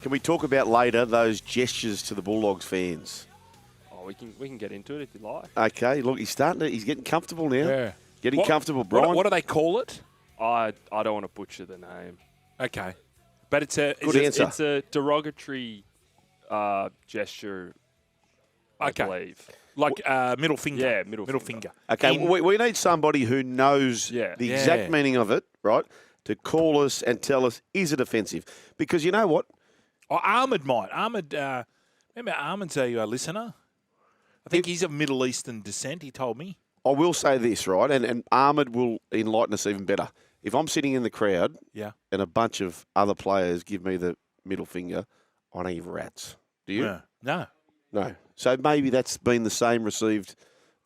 Can we talk about later those gestures to the Bulldogs fans? Oh, we can get into it if you like. Okay, look, he's getting comfortable now. Yeah. Getting comfortable, Brian. What do they call it? I don't want to butcher the name. Okay. But it's a It's a derogatory gesture, I believe. Like middle finger. Yeah, middle finger. Okay, we need somebody who knows the exact meaning of it, right, to call us and tell us, is it offensive? Because you know what? Oh, Ahmed might. Remember Ahmed's a listener? I think he's of Middle Eastern descent, he told me. I will say this, right, and Ahmed will enlighten us even better. If I'm sitting in the crowd and a bunch of other players give me the middle finger, I don't give rats. Do you? No. No. So maybe that's been the same received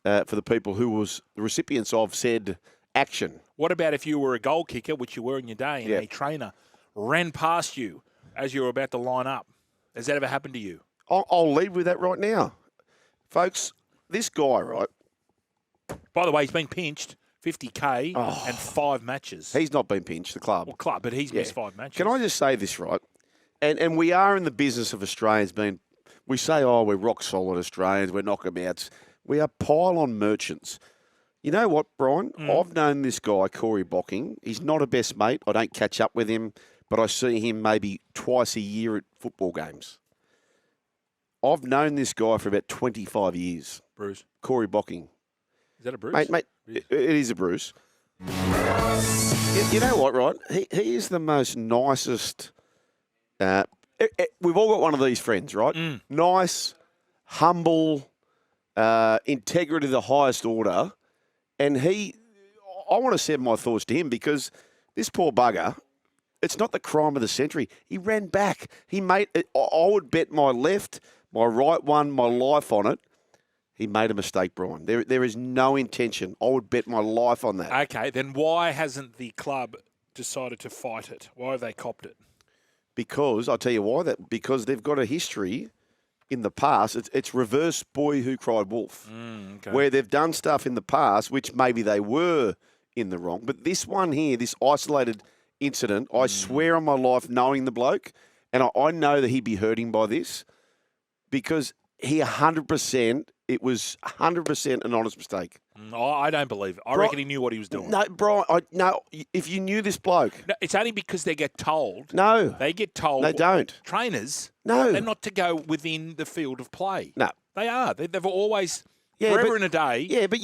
for the people who was the recipients of said action. What about if you were a goal kicker, which you were in your day, and a trainer ran past you as you were about to line up? Has that ever happened to you? I'll lead with that right now. Folks, this guy, right? By the way, he's been pinched 50K and 5 matches. He's not been pinched, the club. Well, club, but he's missed 5 matches. Can I just say this, right? And we are in the business of Australians being, we say, we're rock solid Australians, we're knockabouts. We are pile-on merchants. You know what, Brian? I've known this guy, Corey Bocking. He's not a best mate. I don't catch up with him, but I see him maybe twice a year at football games. I've known this guy for about 25 years. Bruce. Corey Bocking. Is that a Bruce? Mate, it is a Bruce. You know what, right? He is the most nicest. We've all got one of these friends, right? Nice, humble, integrity of the highest order. And I want to send my thoughts to him because this poor bugger, it's not the crime of the century. He ran back. He made it. I would bet my left, my right one, my life on it. He made a mistake, Brian. There is no intention. I would bet my life on that. Okay, then why hasn't the club decided to fight it? Why have they copped it? Because, I'll tell you why, because they've got a history in the past. It's reverse boy who cried wolf, where they've done stuff in the past which maybe they were in the wrong. But this one here, this isolated incident, I swear on my life, knowing the bloke, and I know that he'd be hurting by this because he 100%, it was 100% an honest mistake. I don't believe it. I reckon he knew what he was doing. No, Brian, no, if you knew this bloke. No, it's only because they get told. No. They get told. They don't. Trainers. No. They're not to go within the field of play. No. They are. They've always, forever and a day. Yeah, but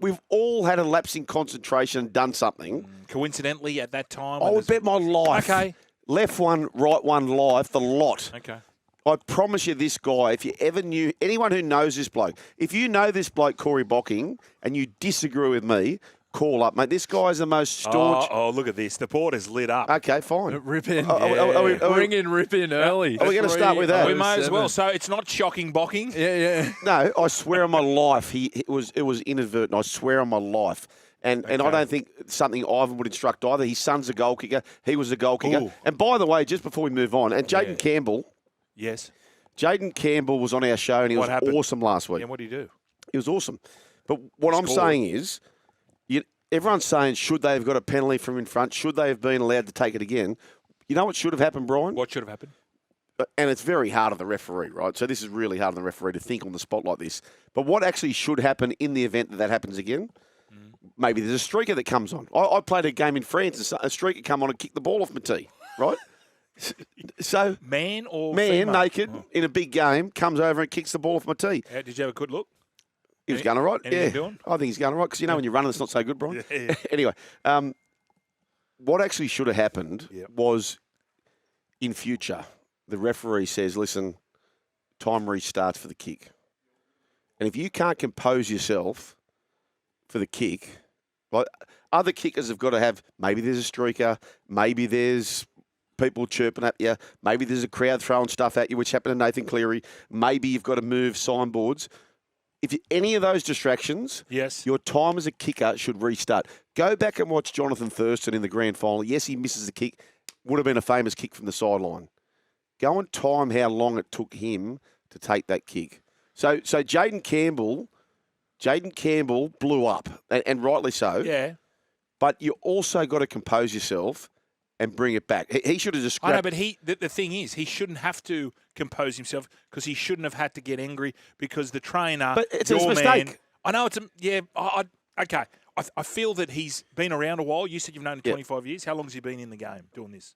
we've all had a lapse in concentration and done something. Coincidentally, at that time. I would bet my life. Okay. Left one, right one, life, the lot. Okay. I promise you this guy, if you ever knew, anyone who knows this bloke, if you know this bloke, Corey Bocking, and you disagree with me, call up, mate. This guy's the most staunch. Oh, look at this. The board is lit up. Okay, fine. Rip in. Bring in Rip in early. Are we going to start with that? We may as well. So it's not shocking Bocking. Yeah. No, I swear on my life, it was inadvertent. I swear on my life. And I don't think something Ivan would instruct either. His son's a goal kicker. He was a goal kicker. Ooh. And by the way, just before we move on, and Jaden Campbell. Yes. Jaden Campbell was on our show and he was awesome last week. And what did he do? He was awesome. But what I'm saying is, everyone's saying, should they have got a penalty from in front? Should they have been allowed to take it again? You know what should have happened, Brian? What should have happened? And it's very hard on the referee, right? So this is really hard on the referee to think on the spot like this. But what actually should happen in the event that happens again? Maybe there's a streaker that comes on. I played a game in France and a streaker come on and kicked the ball off my tee, right? So man female? Naked in a big game comes over and kicks the ball off my tee. Did you have a good look? He was going all right. Yeah, doing? I think he's going all right because when you're running, it's not so good, Brian. Yeah. Anyway, what actually should have happened was in future, the referee says, "Listen, time restarts for the kick," and if you can't compose yourself for the kick, like other kickers have got to have. Maybe there's a streaker. Maybe there's people chirping at you. Maybe there's a crowd throwing stuff at you, which happened to Nathan Cleary. Maybe you've got to move signboards. If any of those distractions, your time as a kicker should restart. Go back and watch Jonathan Thurston in the grand final. Yes, he misses the kick. Would have been a famous kick from the sideline. Go and time how long it took him to take that kick. So Jaden Campbell blew up, and rightly so. Yeah. But you also got to compose yourself and bring it back. He should have just I know, scrapped. but the thing is, he shouldn't have to compose himself because he shouldn't have had to get angry because the trainer, But it's your his man, mistake. I know it's okay. I feel that he's been around a while. You said you've known him 25 years. How long has he been in the game doing this?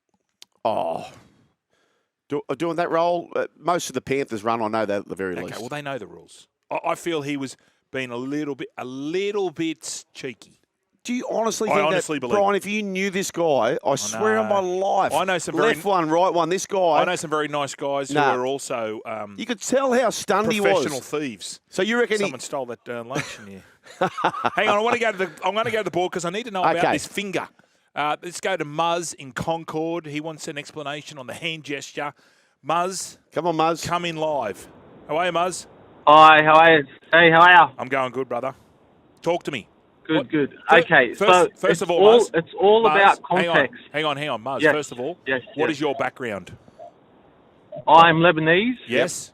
Doing that role, most of the Panthers run, I know that at the very least. Okay, well, they know the rules. I feel he was being a little bit cheeky. Do you honestly think honestly that, believe Brian, it. if you knew this guy, I swear on my life, I know some left one, right one, this guy. I know some very nice guys who are also you could tell how stunned he was. professional thieves. So you reckon Someone stole that lunch from you. Hang on, I'm going to go to the board because I need to know about this finger. Let's go to Muzz in Concord. He wants an explanation on the hand gesture. Muzz. Come on, Muzz. Come in live. How are you, Muzz? Hi, how are you? Hey, how are you? I'm going good, brother. Talk to me. Good. Okay, first of all, Muzz, it's all Muzz, about context. Hang on, Muzz. Yes. First of all, Yes, what yes. is your background? I'm Lebanese. Yes.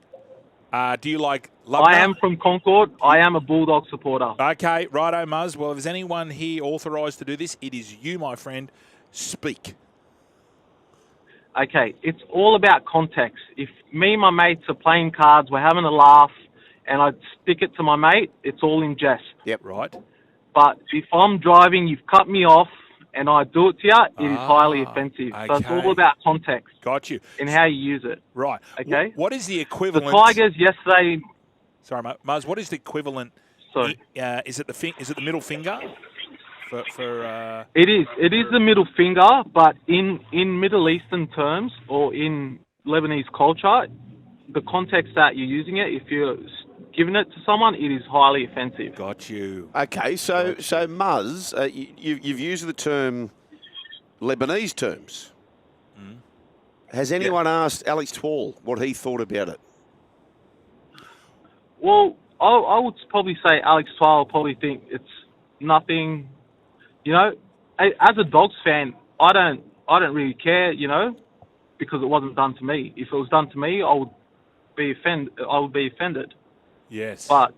Do you like Lubna? I am from Concord. I am a Bulldog supporter. Okay, righto, Muzz. Well, if there's anyone here authorised to do this, it is you, my friend. Speak. Okay, it's all about context. If me and my mates are playing cards, we're having a laugh, and I stick it to my mate, it's all in jest. Yep. Right. But if I'm driving, you've cut me off, and I do it to you, it is highly offensive. So it's okay. all about context. Got you. And how you use it. Right. Okay. What is the The equivalent? Tigers yesterday. Sorry, Muzz. What is the equivalent? Sorry. Is it the middle finger? It is the middle finger, but in Middle Eastern terms or in Lebanese culture, the context that you're using it, if you're giving it to someone, it is highly offensive. Got you. Okay, so Muzz, you've used the term Lebanese terms. Has anyone asked Alex Twall what he thought about it? Well, I would probably say Alex Twal will probably think it's nothing. You know, as a Dogs fan, I don't really care. You know, because it wasn't done to me. If it was done to me, I would be offended. Yes. But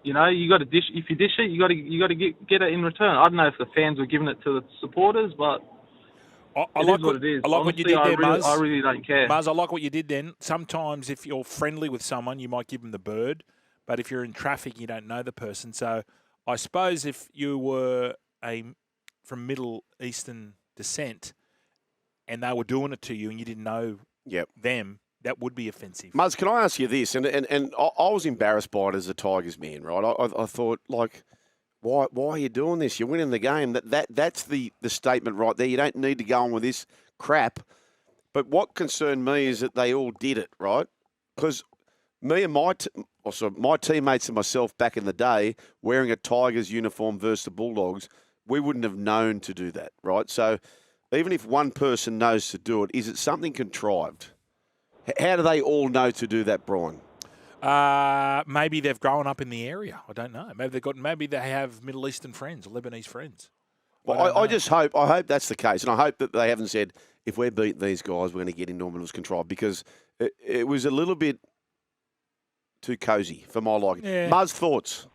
you know, you got to dish. If you dish it, you got to get it in return. I don't know if the fans were giving it to the supporters, but I it like is what it is. I like Honestly, what you did there, Muzz. I really don't care. Muzz, I like what you did then. Sometimes if you're friendly with someone, you might give them the bird. But if you're in traffic, you don't know the person. So I suppose if you were from Middle Eastern descent and they were doing it to you and you didn't know them, that would be offensive. Muzz, can I ask you this? And I was embarrassed by it as a Tigers man, right? I thought, like, why are you doing this? You're winning the game. That's the statement right there. You don't need to go on with this crap. But what concerned me is that they all did it, right? Because me and my teammates and myself back in the day, wearing a Tigers uniform versus the Bulldogs, we wouldn't have known to do that, right? So even if one person knows to do it, is it something contrived? How do they all know to do that, Brian? Maybe they've grown up in the area. I don't know. Maybe they have Middle Eastern friends, Lebanese friends. Well, I just hope that's the case, and I hope that they haven't said if we're beating these guys, we're going to get in Norman's control, because it was a little bit too cosy for my liking. Yeah. Muzz, thoughts?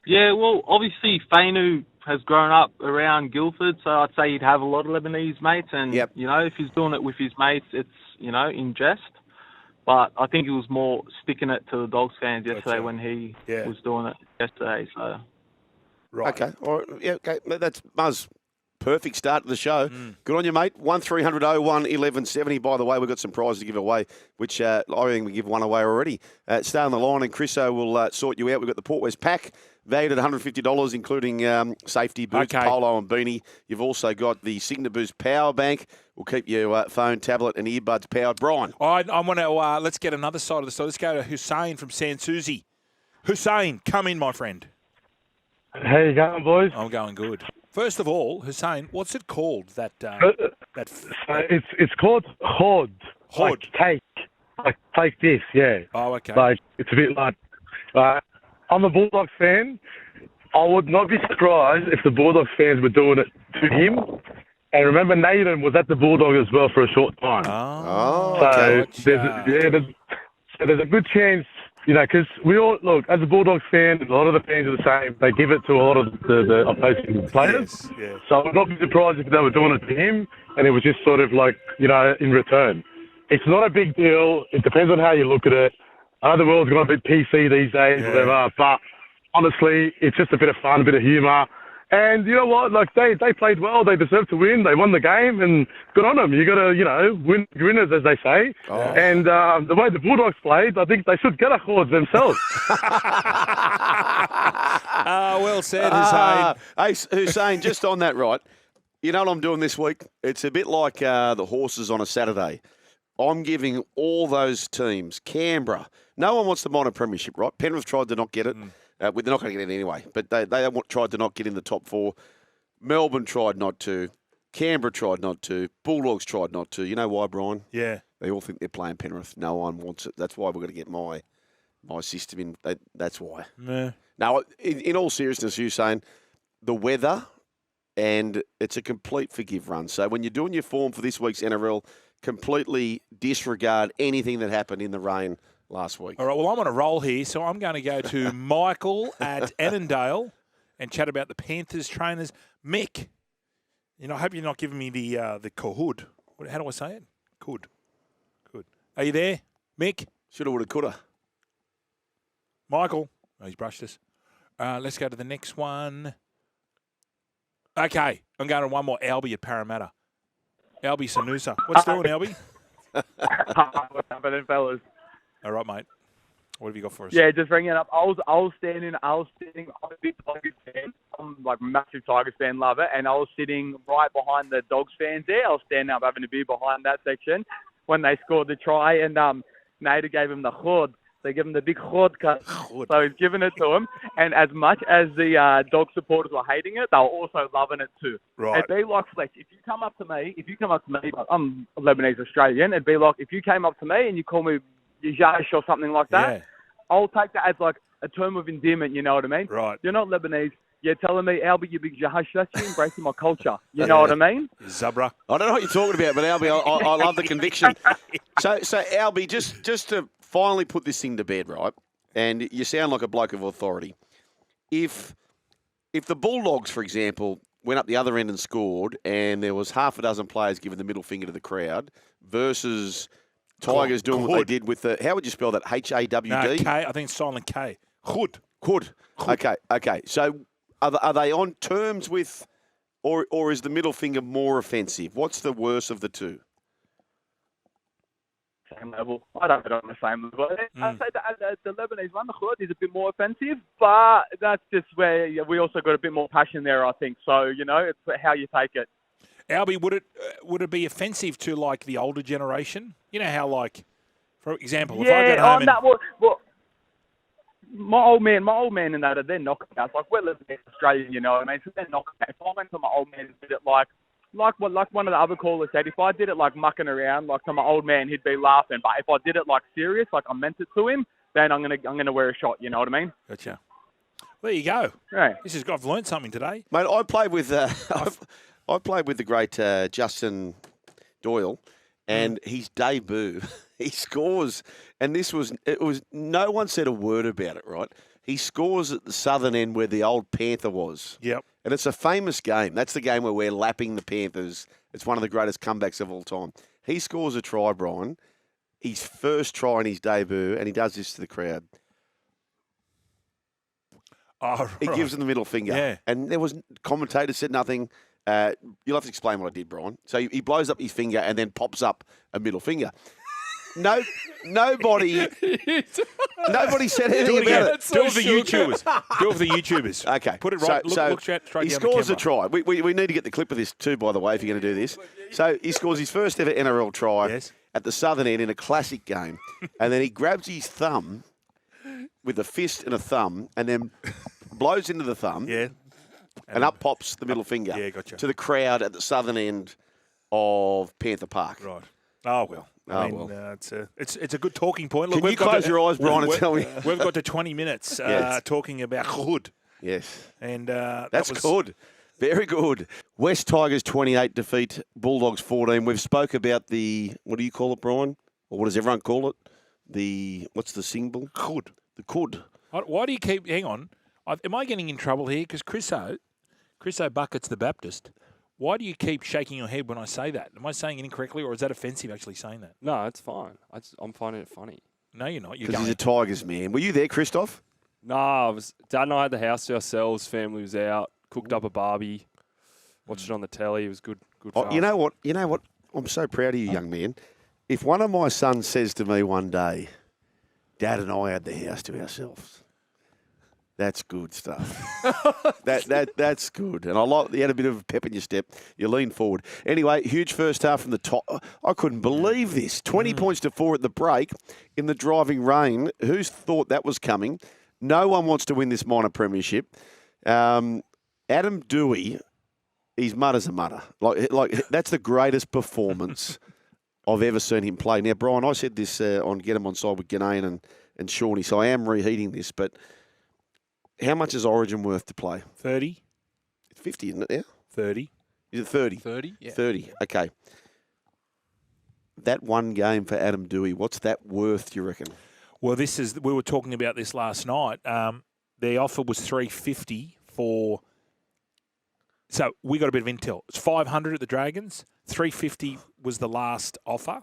Yeah, well, obviously Fainu has grown up around Guildford, so I'd say he'd have a lot of Lebanese mates, and you know, if he's doing it with his mates, it's, you know, in jest. But I think he was more sticking it to the Dogs fans yesterday when he was doing it yesterday. So, right. Okay. All right. Yeah. Okay. That's Muzz. Perfect start to the show. Good on you, mate. 1300 01 1170. By the way, we've got some prizes to give away, which I think we give one away already. Stay on the line, and Chriso will sort you out. We've got the Port West pack, valued at $150, including safety boots, polo and beanie. You've also got the Signa Boost power bank. We'll keep your phone, tablet, and earbuds powered. Brian. I want to, let's get another side of the story. Let's go to Hussein from San Susi. Hussein, come in, my friend. How you going, boys? I'm going good. First of all, Hussein, what's it called? It's called khawd. Khawd. Like take this, yeah. Oh, okay. Like it's a bit like. I'm a Bulldogs fan. I would not be surprised if the Bulldogs fans were doing it to him. And remember, Nathan was at the Bulldogs as well for a short time. Oh, so okay. there's a good chance You know, because we all, look, as a Bulldogs fan, a lot of the fans are the same. They give it to a lot of the opposing players. Yes, yeah. So I would not be surprised if they were doing it to him and it was just sort of like, you know, in return. It's not a big deal. It depends on how you look at it. I know the world's gone a bit PC these days, whatever, but honestly, it's just a bit of fun, a bit of humour. And you know what? Like, they played well. They deserved to win. They won the game, and good on them. You got to, you know, win winners, as they say. Oh. And the way the Bulldogs played, I think they should get a khawd themselves. Well said, Hussein. Hey, Hussein, just on that, right? You know what I'm doing this week? It's a bit like the horses on a Saturday. I'm giving all those teams, Canberra. No one wants the minor premiership, right? Penrith tried to not get it. They're not going to get it anyway, but they tried to not get in the top 4. Melbourne tried not to. Canberra tried not to. Bulldogs tried not to. You know why, Brian? Yeah. They all think they're playing Penrith. No one wants it. That's why we've got to get my system in. That's why. Yeah. Now, in all seriousness, you're saying the weather, and it's a complete forgive run. So when you're doing your form for this week's NRL, completely disregard anything that happened in the rain last week. All right, well, I'm on a roll here, so I'm going to go to Michael at Annandale and chat about the Panthers trainers. Mick, I hope you're not giving me the khawd. How do I say it? Could. Are you there, Mick? Shoulda, woulda, coulda. Michael. Oh, he's brushed us. Let's go to the next one. Okay, I'm going to one more. Albie at Parramatta. Albie Sanusa. What's doing, Albie? What's happening, fellas? All right, mate. What have you got for us? Yeah, just ringing up. I was sitting. I'm a big Tigers fan. I'm like a massive Tigers fan, love it. And I was sitting right behind the Dogs fans there. I was standing up having a beer behind that section when they scored the try. And Nader gave him the khawd. They give him the big khawd cut. So he's giving it to him. And as much as the Dog supporters were hating it, they were also loving it too. Right. It'd be like, Fletch, if you come up to me, I'm a Lebanese Australian. It'd be like, if you came up to me and you call me Yash or something like that, Yeah. I'll take that as like a term of endearment, you know what I mean? Right. You're not Lebanese. You're telling me, Albie, you big Jahash, that's you embracing my culture. You know what I mean? Zabra. I don't know what you're talking about, but Albie, I love the conviction. So Albie, just to finally put this thing to bed, right? And you sound like a bloke of authority. If the Bulldogs, for example, went up the other end and scored, and there was half a dozen players giving the middle finger to the crowd versus Tigers doing what they did with the, how would you spell that? HAWD? No, K. I think it's silent K. Khawd. Okay. So are they on terms with, or is the middle finger more offensive? What's the worst of the two? Same level. I don't put it on the same level. I'd say the Lebanese one, the khawd, is a bit more offensive, but that's just where we also got a bit more passion there, I think. So, it's how you take it. Albie, would it be offensive to like the older generation? You know how, like, for example, if I got home well, my old man and that, they're knockouts. Like, we're living in Australia, you know what I mean? So they're knockouts. If I went to my old man and did it like one of the other callers said, if I did it like mucking around, like to my old man, he'd be laughing. But if I did it like serious, like I meant it to him, then I'm gonna wear a shot. You know what I mean? Gotcha. There you go. Right. I've learned something today, mate. I played with I played with the great Justin Doyle, and his debut, he scores, and it was no one said a word about it, right? He scores at the southern end where the old Panther was. Yep. And it's a famous game. That's the game where we're lapping the Panthers. It's one of the greatest comebacks of all time. He scores a try, Brian, his first try in his debut, and he does this to the crowd. Oh, right. He gives him the middle finger. Yeah. And there was, commentators said nothing. You'll have to explain what I did, Brian. So he blows up his finger and then pops up a middle finger. Nobody said anything about it. Do it for the YouTubers. Do it for the YouTubers. Okay. Put it right. Look straight he down scores the a try. We need to get the clip of this too, by the way, if you're going to do this. So he scores his first ever NRL try at the southern end in a classic game. And then he grabs his thumb with a fist and a thumb and then blows into the thumb. Yeah. And up pops the middle finger to the crowd at the southern end of Panther Park. Right. Oh, well. I mean, it's a good talking point. Look, Can you close your eyes, Brian, and tell me? We've got to 20 minutes talking about khawd. Yes. And that's good. Very good. West Tigers 28 defeat Bulldogs 14. We've spoke about the, what do you call it, Brian? Or what does everyone call it? what's the symbol? Khawd. The khawd. Why do you keep? Hang on. Am I getting in trouble here? Because Chris O'Bucket's the Baptist. Why do you keep shaking your head when I say that? Am I saying it incorrectly, or is that offensive actually saying that? No, it's fine. I'm finding it funny. No, you're not. You're Because going. he's a Tigers man. Were you there, Christoph? No, Dad and I had the house to ourselves. Family was out. Cooked up a barbie. Watched it on the telly. It was good. Good. Oh, fun. you know what? I'm so proud of you, young man. If one of my sons says to me one day, Dad and I had the house to ourselves, that's good stuff. That's good. And I like you had a bit of a pep in your step. You lean forward. Anyway, huge first half from the top. I couldn't believe this. 20 points to 4 at the break in the driving rain. Who's thought that was coming? No one wants to win this minor premiership. Adam Dewey, he's mud as a mutter. Like that's the greatest performance I've ever seen him play. Now, Brian, I said this on Get 'em On Side with Ghanaian and Shawnee, so I am reheating this, but how much is Origin worth to play? 30. It's 50, isn't it now? 30. Is it 30? 30, yeah. 30, okay. That one game for Adam Dewey, what's that worth, do you reckon? Well, we were talking about this last night. The offer was $350 for. So we got a bit of intel. It's $500 at the Dragons. $350 was the last offer.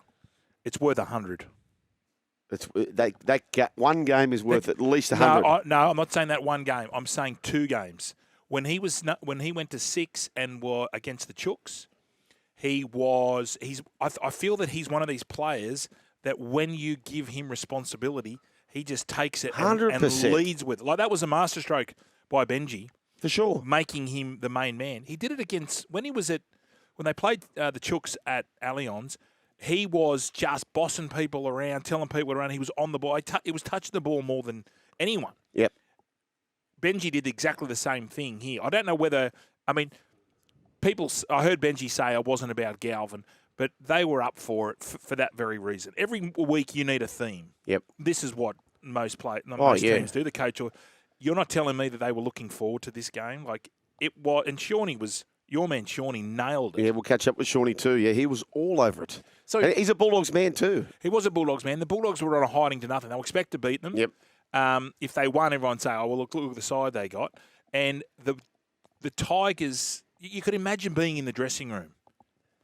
It's worth $100. That one game is worth at least $100. No, I'm not saying that one game. I'm saying 2 games. When he went to 6 and were against the Chooks, I feel that he's one of these players that when you give him responsibility, he just takes it and leads with it. Like that was a masterstroke by Benji. For sure. Making him the main man. He did it against, when they played the Chooks at Allianz, he was just bossing people around, telling people around. He was on the ball. He was touching the ball more than anyone. Yep. Benji did exactly the same thing here. I don't know whether, I heard Benji say it wasn't about Galvin, but they were up for it for that very reason. Every week you need a theme. Yep. This is what most teams do. The coach, you're not telling me that they were looking forward to this game. Like it was, and your man Shawnee nailed it. Yeah, we'll catch up with Shawnee too. Yeah, he was all over it. So and he's a Bulldogs man too. He was a Bulldogs man. The Bulldogs were on a hiding to nothing. They were expect to beat them. Yep. If they won, everyone say, "Oh well, look at the side they got." And the Tigers, you could imagine being in the dressing room.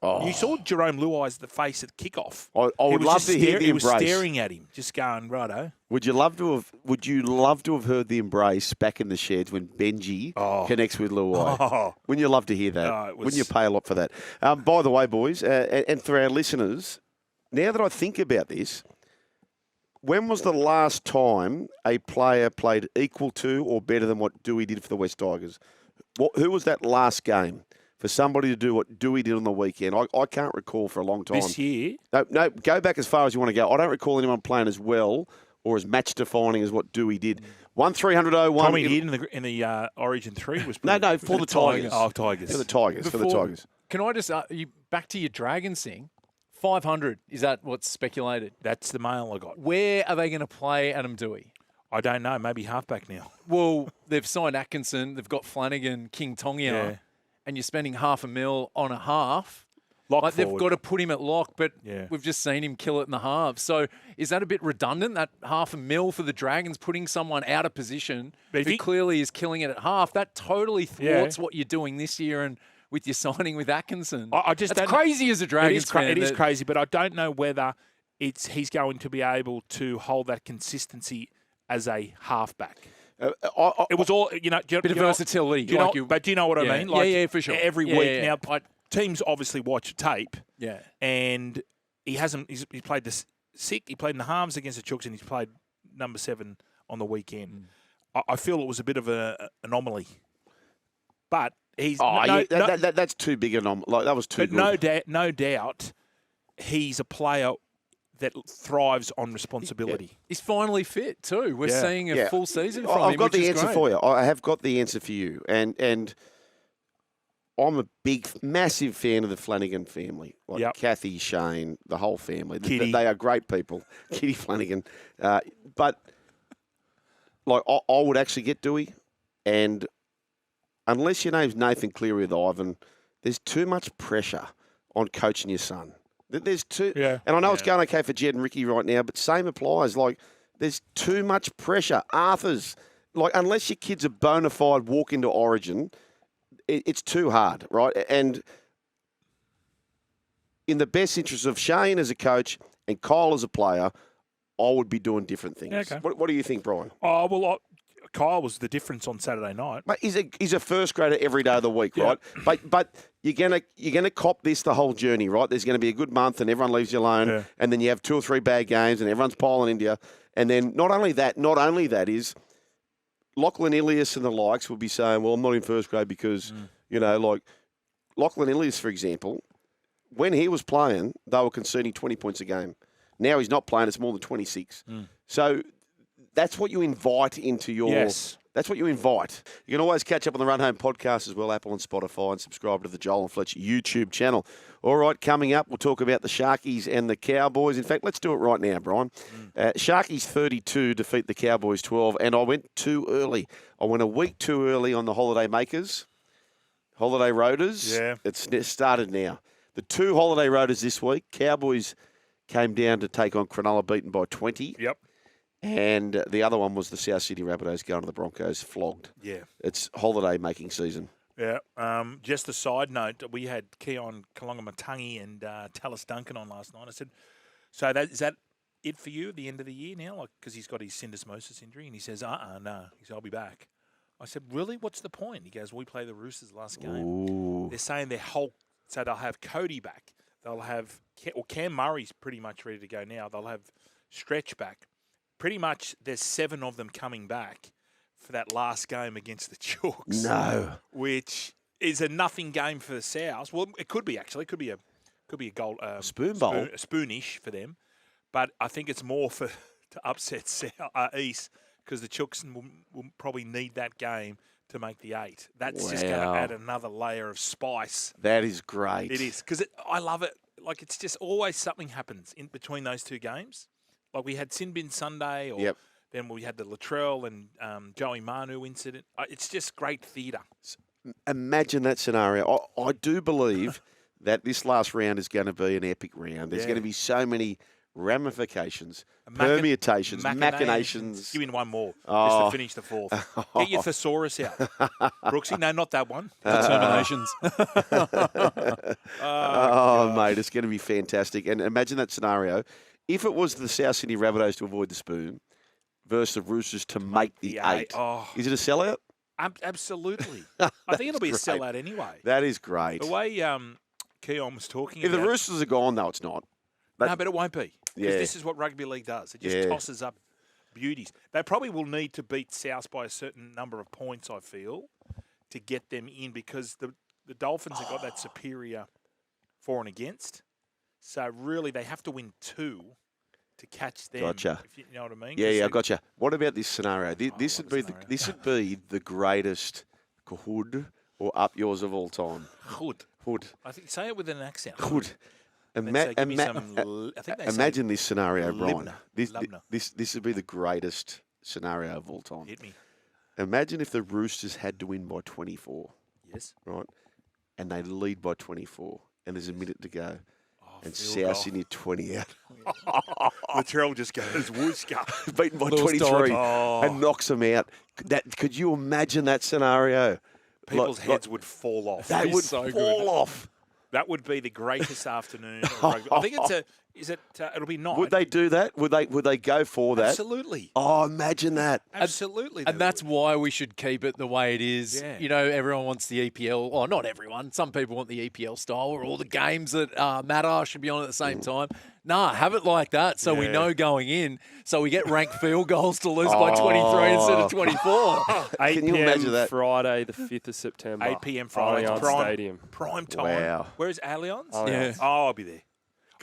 Oh. You saw Jerome Luai's face at kickoff. I would love to hear the He embrace. was staring at him, just going, righto. Would you love to have heard the embrace back in the sheds when Benji connects with Luai? Oh. Wouldn't you love to hear that? Wouldn't you pay a lot for that? By the way, boys, and for our listeners, now that I think about this, when was the last time a player played equal to or better than what Dewey did for the West Tigers? Who was that last game? For somebody to do what Dewey did on the weekend, I can't recall for a long time. This year? No, go back as far as you want to go. I don't recall anyone playing as well or as match-defining as what Dewey did. 1300-01. Tommy did in the Origin 3 was pretty, No, for the Tigers. Oh, Tigers. For the Tigers. Can I just back to your Dragons thing? 500, is that what's speculated? That's the mail I got. Where are they going to play Adam Dewey? I don't know. Maybe halfback now. Well, they've signed Atkinson. They've got Flanagan, King Tongia. Yeah. And you're spending $500,000 on a half. Lock they've forward. got to put him at lock, but Yeah. we've just seen him kill it in the half. So is that a bit redundant, that $500,000 for the Dragons, putting someone out of position who clearly is killing it at half? That totally thwarts what you're doing this year and with your signing with Atkinson. That's crazy as a Dragons fan. It is crazy, but I don't know whether he's going to be able to hold that consistency as a halfback. It was all, bit of versatility. But do you know what I mean? Yeah, for sure. Every week. Now, teams obviously watch tape. Yeah. And he's played the sick. He played in the halves against the Chooks and he's played number 7 on the weekend. I feel it was a bit of an anomaly. But he's... that's too big an anomaly. Like, that was too good. But no doubt he's a player that thrives on responsibility. Yeah. He's finally fit too. We're seeing a full season from him, I've got which the is answer great. for you. I have got the answer for you. And I'm a massive fan of the Flanagan family. Like Kathy, Shane, the whole family. Kitty. They are great people. Kitty Flanagan. But like I would actually get Dewey. And unless your name's Nathan Cleary with Ivan, there's too much pressure on coaching your son. There's two. Yeah. And I know it's going okay for Jed and Ricky right now, but same applies. Like, there's too much pressure. Arthur's, like, unless your kid's a bona fide walk into Origin, it's too hard, right? And in the best interest of Shane as a coach and Kyle as a player, I would be doing different things. Okay. What do you think, Brian? Oh, well, Kyle was the difference on Saturday night. Mate, he's a first grader every day of the week, right? But you're gonna cop this the whole journey, right? There's gonna be a good month and everyone leaves you alone, and then you have 2 or 3 bad games and everyone's piling into you. And then not only that is Lachlan Ilias and the likes will be saying, well, I'm not in first grade because, like Lachlan Ilias, for example, when he was playing, they were conceding 20 points a game. Now he's not playing, it's more than 26. So that's what you invite into your... Yes. That's what you invite. You can always catch up on the Run Home podcast as well, Apple and Spotify, and subscribe to the Joel and Fletch YouTube channel. All right, coming up, we'll talk about the Sharkies and the Cowboys. In fact, let's do it right now, Brian. Sharkies 32 defeat the Cowboys 12, and I went too early. I went a week too early on the holiday makers, holiday roaders. Yeah. It's started now. The 2 holiday roaders this week, Cowboys came down to take on Cronulla, beaten by 20. Yep. And the other one was the South Sydney Rabbitohs going to the Broncos, flogged. Yeah. It's holiday-making season. Yeah. Just a side note, we had Keon Kalongamatangi and Tallis Duncan on last night. I said, so is that it for you at the end of the year now? Like, because he's got his syndesmosis injury. And he says, no. He said, I'll be back. I said, really? What's the point? He goes, we play the Roosters last game. Ooh. They're saying so they'll have Cody back. They'll have, Cam Murray's pretty much ready to go now. They'll have Stretch back. Pretty much there's 7 of them coming back for that last game against the Chooks. No. Which is a nothing game for the Souths. Well, it could be actually. It could be a goal. Spoon bowl. Spoonish for them. But I think it's more to upset East because the Chooks will probably need that game to make the 8. That's just going to add another layer of spice. That is great. It is. Because I love it. Like, it's just always something happens in between those 2 games. Like we had Sin Bin Sunday, or then we had the Latrell and Joey Manu incident. It's just great theatre. Imagine that scenario. I do believe that this last round is going to be an epic round. There's going to be so many ramifications, permutations, machinations. Give me one more just to finish the 4th. Get your thesaurus out. Brooksy, no, not that one. Determinations. Mate, it's going to be fantastic. And imagine that scenario. If it was the South Sydney Rabbitohs to avoid the spoon versus the Roosters to make the 8, is it a sellout? Absolutely. I think it'll be a sellout anyway. That is great. The way Keon was talking about... If the Roosters are gone, no, it's not. No, but it won't be. Because this is what rugby league does. It just tosses up beauties. They probably will need to beat South by a certain number of points, I feel, to get them in because the Dolphins have got that superior for and against. So really, they have to win 2 to catch them. Gotcha. If you know what I mean? Yeah, I gotcha. What about this scenario? This would be the greatest khawd or up yours of all time. Khawd. I think say it with an accent. Khawd. Imagine this scenario, Brian. This would be the greatest scenario of all time. Hit me. Imagine if the Roosters had to win by 24. Yes. Right. And they lead by 24, and there's a minute to go. And South Sydney 20 out. Latrell just goes whooska. Beaten by 23 and knocks them out. Could you imagine that scenario? People's heads would fall off. They would fall off. That would be the greatest afternoon of rugby. I think it'll be night. Would they do that? Would they go for that? Absolutely. Oh, imagine that. Absolutely. And that's why we should keep it the way it is. Yeah. You know, everyone wants the EPL. Well, not everyone. Some people want the EPL style where all the games that matter should be on at the same time. Nah, have it like that so we know going in. So we get ranked field goals to lose by 23 instead of 24. 8 Can you imagine that? Friday, the 5th of September. 8 p.m. Friday. Allianz Stadium. Prime time. Wow. Where is Allianz? Yeah. Oh, I'll be there.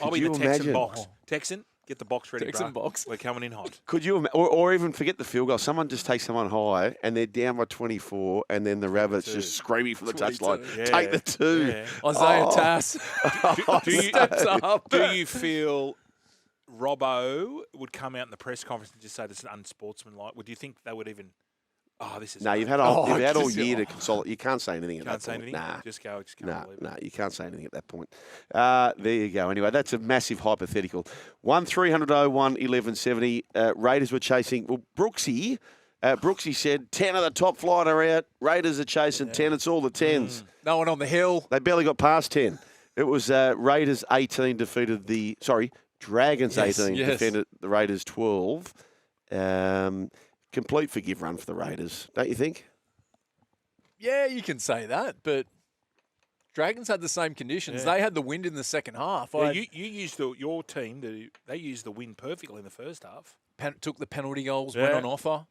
I'll be in the Texan box. Oh. Texan, get the box ready, Texan bro. box. We're coming in hot. Could you, or even forget the field goal? Someone just takes someone high and they're down by 24, and then the Rabbits just screaming for the touchline. Yeah. Take the 2. Yeah. Isaiah Tass steps up. Do you feel Robbo would come out in the press conference and just say this is unsportsmanlike? Would you think they would even Oh, this is No, you've had all just- year to consolidate. You can't say anything at Can't that say point. anything. Nah. Just go. No, you can't say anything at that point. There you go. Anyway, that's a massive hypothetical. 1300-01-1170. Raiders were chasing. Well, Brooksy said 10 of the top flight are out. Raiders are chasing 10. It's all the 10s. No one on the hill. They barely got past 10. It was Raiders 18 defeated Dragons 18 defeated the Raiders 12. Complete forgive run for the Raiders, don't you think? Yeah, you can say that, but Dragons had the same conditions. Yeah. They had the wind in the second half. Yeah, you used your team. They used the wind perfectly in the first half. Took the penalty goals, went on offer.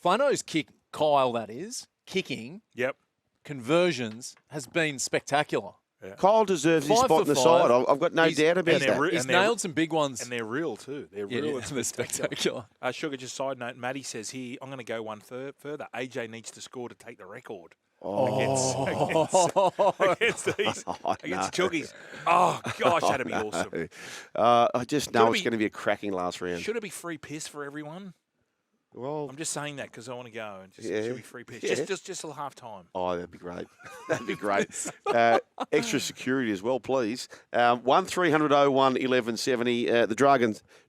Flano's kick, Kyle, that is, kicking, conversions, has been spectacular. Yeah. Kyle deserves his 5 spot for in the 5. side. I've got no doubt about that. He's nailed some big ones. And they're real, too. They're real. Yeah, they're spectacular. Sugar, just side note, Matty says here, I'm going to go one further. AJ needs to score to take the record. Against Chuggies. Oh, gosh, that'd be awesome. I just know it's going to be a cracking last round. Should it be free piss for everyone? Well, I'm just saying that because I want to go. And it should be free piss. Just till half time. Oh, that'd be great. That'd be great. Extra security as well, please. 1300-01-1170. The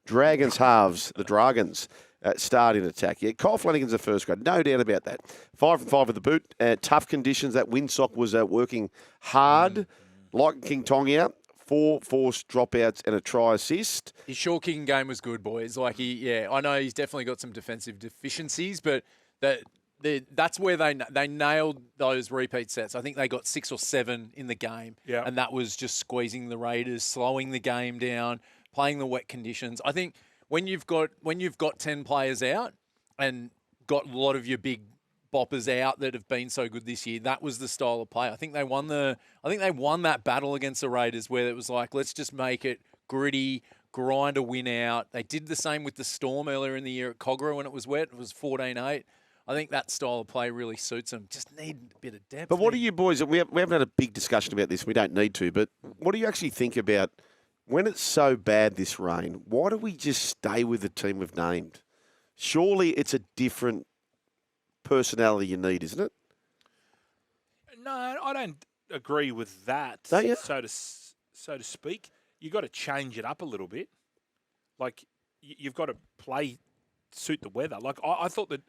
Dragons halves. The Dragons start in attack. Yeah, Kyle Flanagan's a first grade. No doubt about that. 5 from 5 with the boot. Tough conditions. That windsock was working hard. Like King Tongia. 4 forced dropouts and a try assist. His short kicking game was good, boys. I know he's definitely got some defensive deficiencies, but that's where they nailed those repeat sets. I think they got 6 or 7 in the game, and that was just squeezing the Raiders, slowing the game down, playing the wet conditions. I think when you've got 10 players out and got a lot of your big boppers out that have been so good this year, that was the style of play. I think they won that battle against the Raiders where it was like, let's just make it gritty, grind a win out. They did the same with the Storm earlier in the year at Cogra when it was wet. It was 14-8. I think that style of play really suits them. Just need a bit of depth. But what do you boys, we haven't had a big discussion about this. We don't need to, but what do you actually think about when it's so bad this rain, why do we just stay with the team we've named? Surely it's a different personality you need, isn't it? No, I don't agree with that. Don't you? So to speak, you got to change it up a little bit. Like you've got to suit the weather. Like I thought that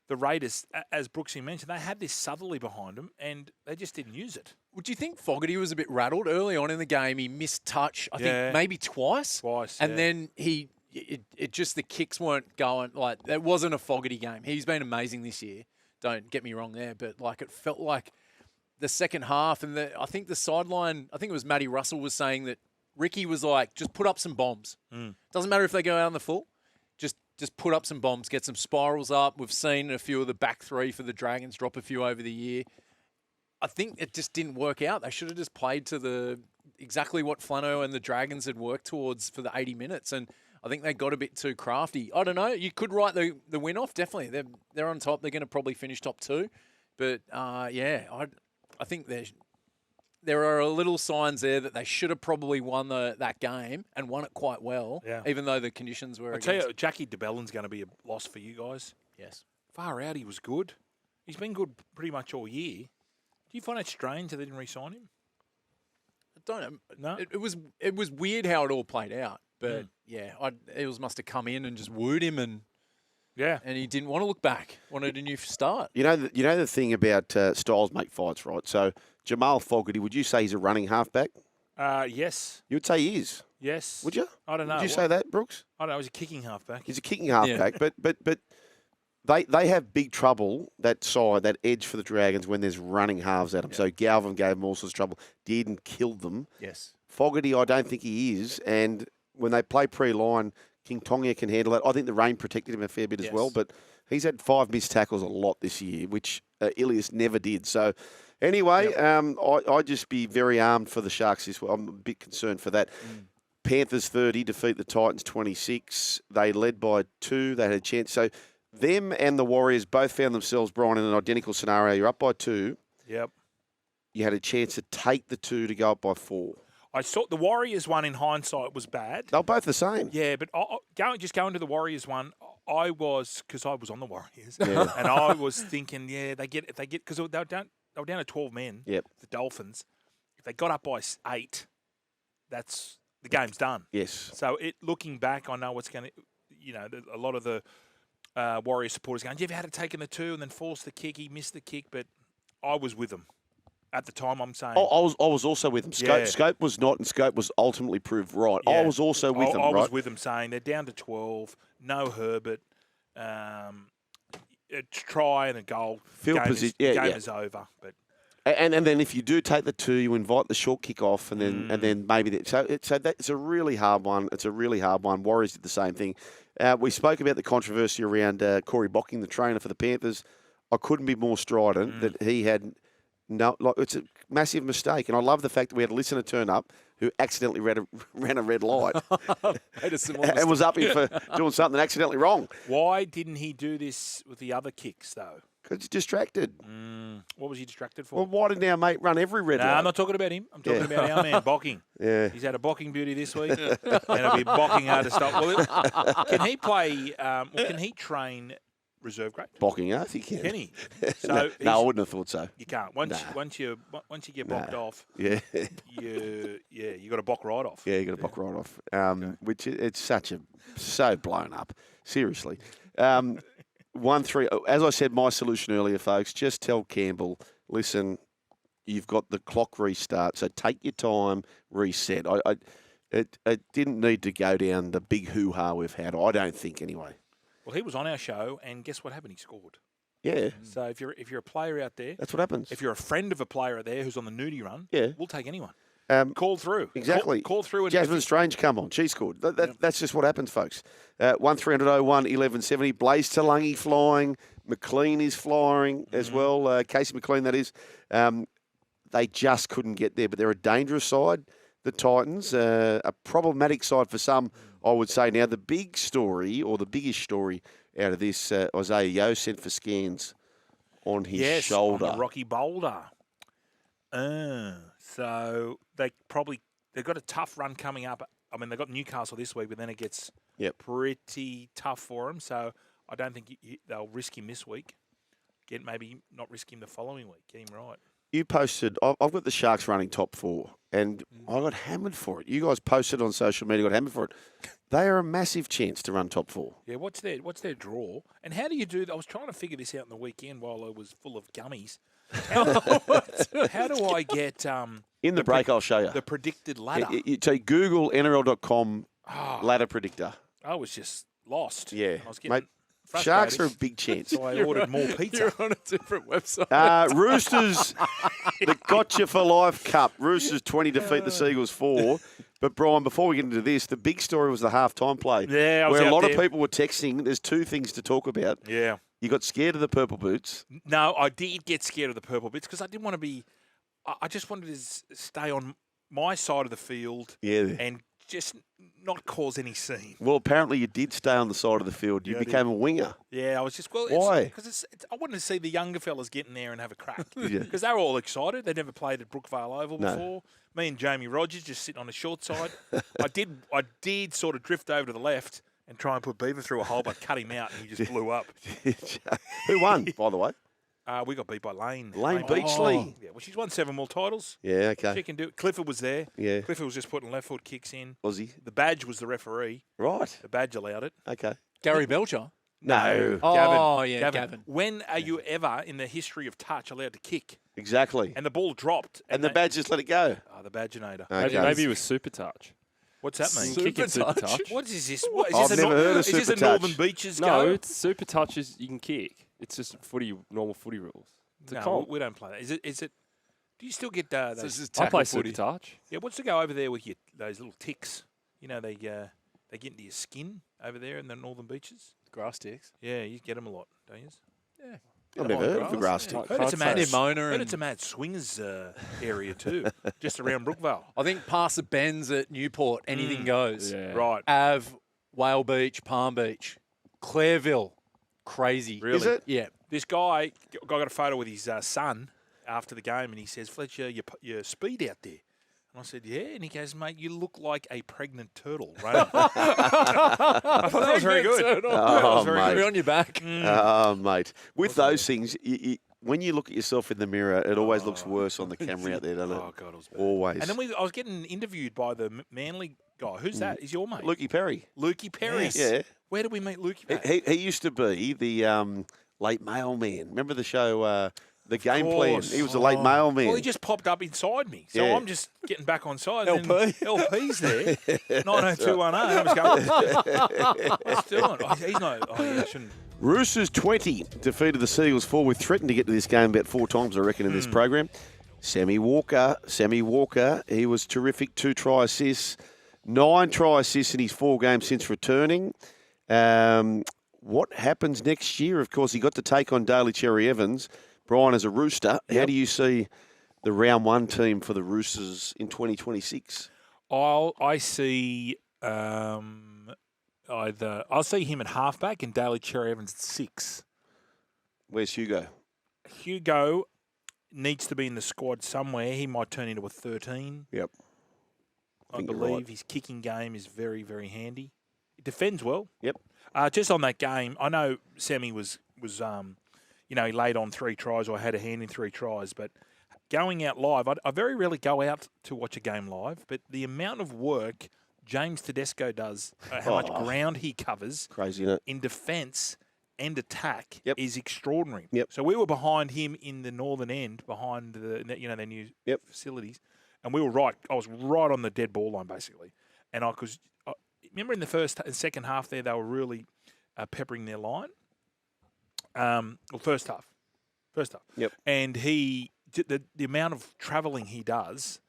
the Raiders, as Brooksy mentioned, they had this southerly behind them and they just didn't use it. Would you think Fogarty was a bit rattled early on in the game? He missed touch, I think maybe twice. And then it just the kicks weren't going. Like, it wasn't a Fogarty game. He's been amazing this year. Don't get me wrong there, but like it felt like the second half and I think the sideline, I think it was Matty Russell was saying that Ricky was like, just put up some bombs. Doesn't matter if they go out on the full. Just put up some bombs, get some spirals up. We've seen a few of the back three for the Dragons drop a few over the year. I think it just didn't work out. They should have just played to exactly what Flano and the Dragons had worked towards for the 80 minutes. And I think they got a bit too crafty. I don't know. You could write the win off. Definitely. They're on top. They're going to probably finish top 2. But, I think there are little signs there that they should have probably won that game and won it quite well, even though the conditions were I tell you, Jackie DeBellin's going to be a loss for you guys. Yes. Far out, he was good. He's been good pretty much all year. Do you find it strange that they didn't re-sign him? I don't know. No? It was weird how it all played out. But, Eels must have come in and just wooed him and he didn't want to look back. Wanted a new start. You know the thing about styles make fights, right? So Jamal Fogarty, would you say he's a running halfback? Yes. You would say he is? Yes. Would you? I don't know. Would you say that, Brooks? I don't know. He's a kicking halfback. He's a kicking halfback, but they have big trouble, that side, that edge for the Dragons when there's running halves at them. So Galvin gave them all sorts of trouble. Didn't kill them. Yes. Fogarty, I don't think he is. And when they play pre-line, King Tonga can handle it. I think the rain protected him a fair bit as well, but he's had 5 missed tackles a lot this year, which Ilias never did. So anyway, I'd just be very armed for the Sharks this week. I'm a bit concerned for that. Panthers 30, defeat the Titans 26. They led by 2. They had a chance. So them and the Warriors both found themselves, Brian, in an identical scenario. You're up by 2. Yep. You had a chance to take the 2 to go up by 4. I saw the Warriors one in hindsight was bad. They were both the same. Yeah, but going to the Warriors one, I was, because I was on the Warriors, Yeah. and I was thinking, if they get, because they were down to 12 men, Yep. the Dolphins. If they got up by 8, the game's done. Yes. So looking back, I know what's going to, a lot of the Warrior supporters going, you've had to take in the 2 and then force the kick. He missed the kick, but I was with them. At the time, I'm saying. I was also with them. Scope was not, and Scope was ultimately proved right. Yeah. I was also with them, I right? was with them saying they're down to 12, no Herbert, a try and a goal. Field position, game is over. But and then if you do take the 2, you invite the short kick off, and then maybe it's a really hard one. It's a really hard one. Warriors did the same thing. We spoke about the controversy around Corey Bocking, the trainer for the Panthers. I couldn't be more strident that he had. No, it's a massive mistake, and I love the fact that we had a listener turn up who accidentally ran a red light and was up in for doing something accidentally wrong. Why didn't he do this with the other kicks, though? Because he's distracted. What was he distracted for? Well, why didn't our mate run every red light? I'm not talking about him. I'm talking about our man, Bocking. Yeah. He's had a Bocking beauty this week, and it'll be Bocking hard to stop. Well, can he play, can he train reserve grade? Bocking, I think he can. Can he? No, I wouldn't have thought so. You can't. Once you get bocked off, Yeah. you got to bock right off. Yeah, you got to bock right off. Which it's so blown up. Seriously. 1-3. As I said, my solution earlier, folks. Just tell Campbell, listen, you've got the clock restart, so take your time, reset. It didn't need to go down the big hoo-ha we've had. I don't think anyway. Well, he was on our show, and guess what happened? He scored. Yeah. So if you're a player out there, That's what happens. if you're a friend of a player out there who's on the nudie run, we'll take anyone. Call through. Exactly. Call through. And Jasmine Strange, come on. She scored. That's just what happens, folks. 1301-1170. Blaze Talangi flying. McLean is flying as well. Casey McLean, that is. They just couldn't get there, but they're a dangerous side, the Titans. A problematic side for some, I would say. Now, the big story, or the biggest story out of this, Isaiah Yeo sent for scans on his shoulder. On the Rocky Boulder. So they've got a tough run coming up. I mean, they've got Newcastle this week, but then it gets pretty tough for them. So I don't think they'll risk him this week. Maybe not risk him the following week. Get him right. You posted, I've got the Sharks running top 4, and I got hammered for it. You guys posted on social media, got hammered for it. They are a massive chance to run top 4. Yeah, what's their draw? And how do you do that? I was trying to figure this out in the weekend while I was full of gummies. How do I get... In the break, I'll show you. The predicted ladder. So Google NRL.com ladder predictor. I was just lost. Yeah. I was getting frustrated. Sharks are a big chance. So I ordered more pizza. You're on a different website. Roosters, the Gotcha for Life Cup. Roosters 20 defeat the Seagulls 4. But, Brian, before we get into this, the big story was the halftime play. Yeah, I was where a out lot there. of people were texting. There's 2 things to talk about. Yeah. You got scared of the purple boots. No, I did get scared of the purple bits because I didn't want to be... I just wanted to stay on my side of the field and just not cause any scene. Well, apparently you did stay on the side of the field. You became a winger. Yeah, I was just... Well, why? Because I wanted to see the younger fellas get in there and have a crack. Yeah. Because they were all excited. They'd never played at Brookvale Oval before. Me and Jamie Rogers just sitting on the short side. I did sort of drift over to the left and try and put Beaver through a hole, but cut him out and he just blew up. Who won, by the way? We got beat by Lane. Lane Beachley. Yeah, well, she's won 7 more titles. Yeah, okay. She can do it. Clifford was there. Yeah. Clifford was just putting left foot kicks in. Was he? The badge was the referee. Right. The badge allowed it. Okay. Gary Belcher. No. Gavin. When are you ever in the history of touch allowed to kick? Exactly. And the ball dropped. And the badge just let it go. Oh, the badginator. Okay. Maybe it was super touch. What's that mean? Kicking super touch. What is this? I've never heard of Is this super a touch. Northern Beaches No, go? it's super touch is you can kick. It's just normal footy rules. It's a No, comp. we don't play that. Is it? Do you still get those? So this is I play tackle super footy. touch. Yeah, what's the go over there with those little ticks? You know, they get into your skin over there in the Northern Beaches. Grass ticks. Yeah, you get them a lot, don't you? Yeah. I've never heard of the grass tick. Heard it's a mad Mona heard it's a mad swingers area too, just around Brookvale. I think past the bends at Newport, anything goes. Yeah. Right. Ave, Whale Beach, Palm Beach, Clareville, crazy. Really? Is it? Yeah. This guy got a photo with his son after the game, and he says, "Fletcher, your speed out there." And I said, yeah. And he goes, mate, you look like a pregnant turtle. Right? I thought that was very good. Oh, mate. Be on your back. Oh, mate. With those things, when you look at yourself in the mirror, it always looks worse on the camera out there, doesn't it? Oh, God, it was bad. Always. And then I was getting interviewed by the Manly guy. Who's that? Is your mate? Lukey Perry. Lukey Perry. Yes. Yeah. Where did we meet Lukey Perry? He used to be the late mailman. Remember the show, The Game Plan? course. He was the late mailman. Well, he just popped up inside me. So Yeah. I'm just getting back on side. LP. And then LP's there. 90210. I was going, what's doing? Oh, he's no. Oh, yeah, I shouldn't. Roosters 20 defeated the Seagulls 4. We've threatened to get to this game about 4 times, I reckon, in this program. Sammy Walker, he was terrific. 2 try assists, 9 try assists in his 4 games since returning. What happens next year? Of course, he got to take on Daly Cherry Evans. Brian, as a Rooster, how do you see the round 1 team for the Roosters in 2026? I see I'll see him at halfback and Daly Cherry Evans at 6. Where's Hugo? Hugo needs to be in the squad somewhere. He might turn into a 13. Yep. I think you're believe right. his kicking game is very, very handy. He defends well. Yep. Just on that game, I know Sammy was he laid on 3 tries or had a hand in 3 tries, but going out live, I very rarely go out to watch a game live, but the amount of work James Tedesco does, how much ground he covers Crazy, isn't it? in defence and attack Yep. is extraordinary. Yep. So we were behind him in the northern end, behind their new facilities, and we were right. I was right on the dead ball line basically, and I remember in the first and second half there they were really peppering their line. First half. Yep. And the amount of travelling he does,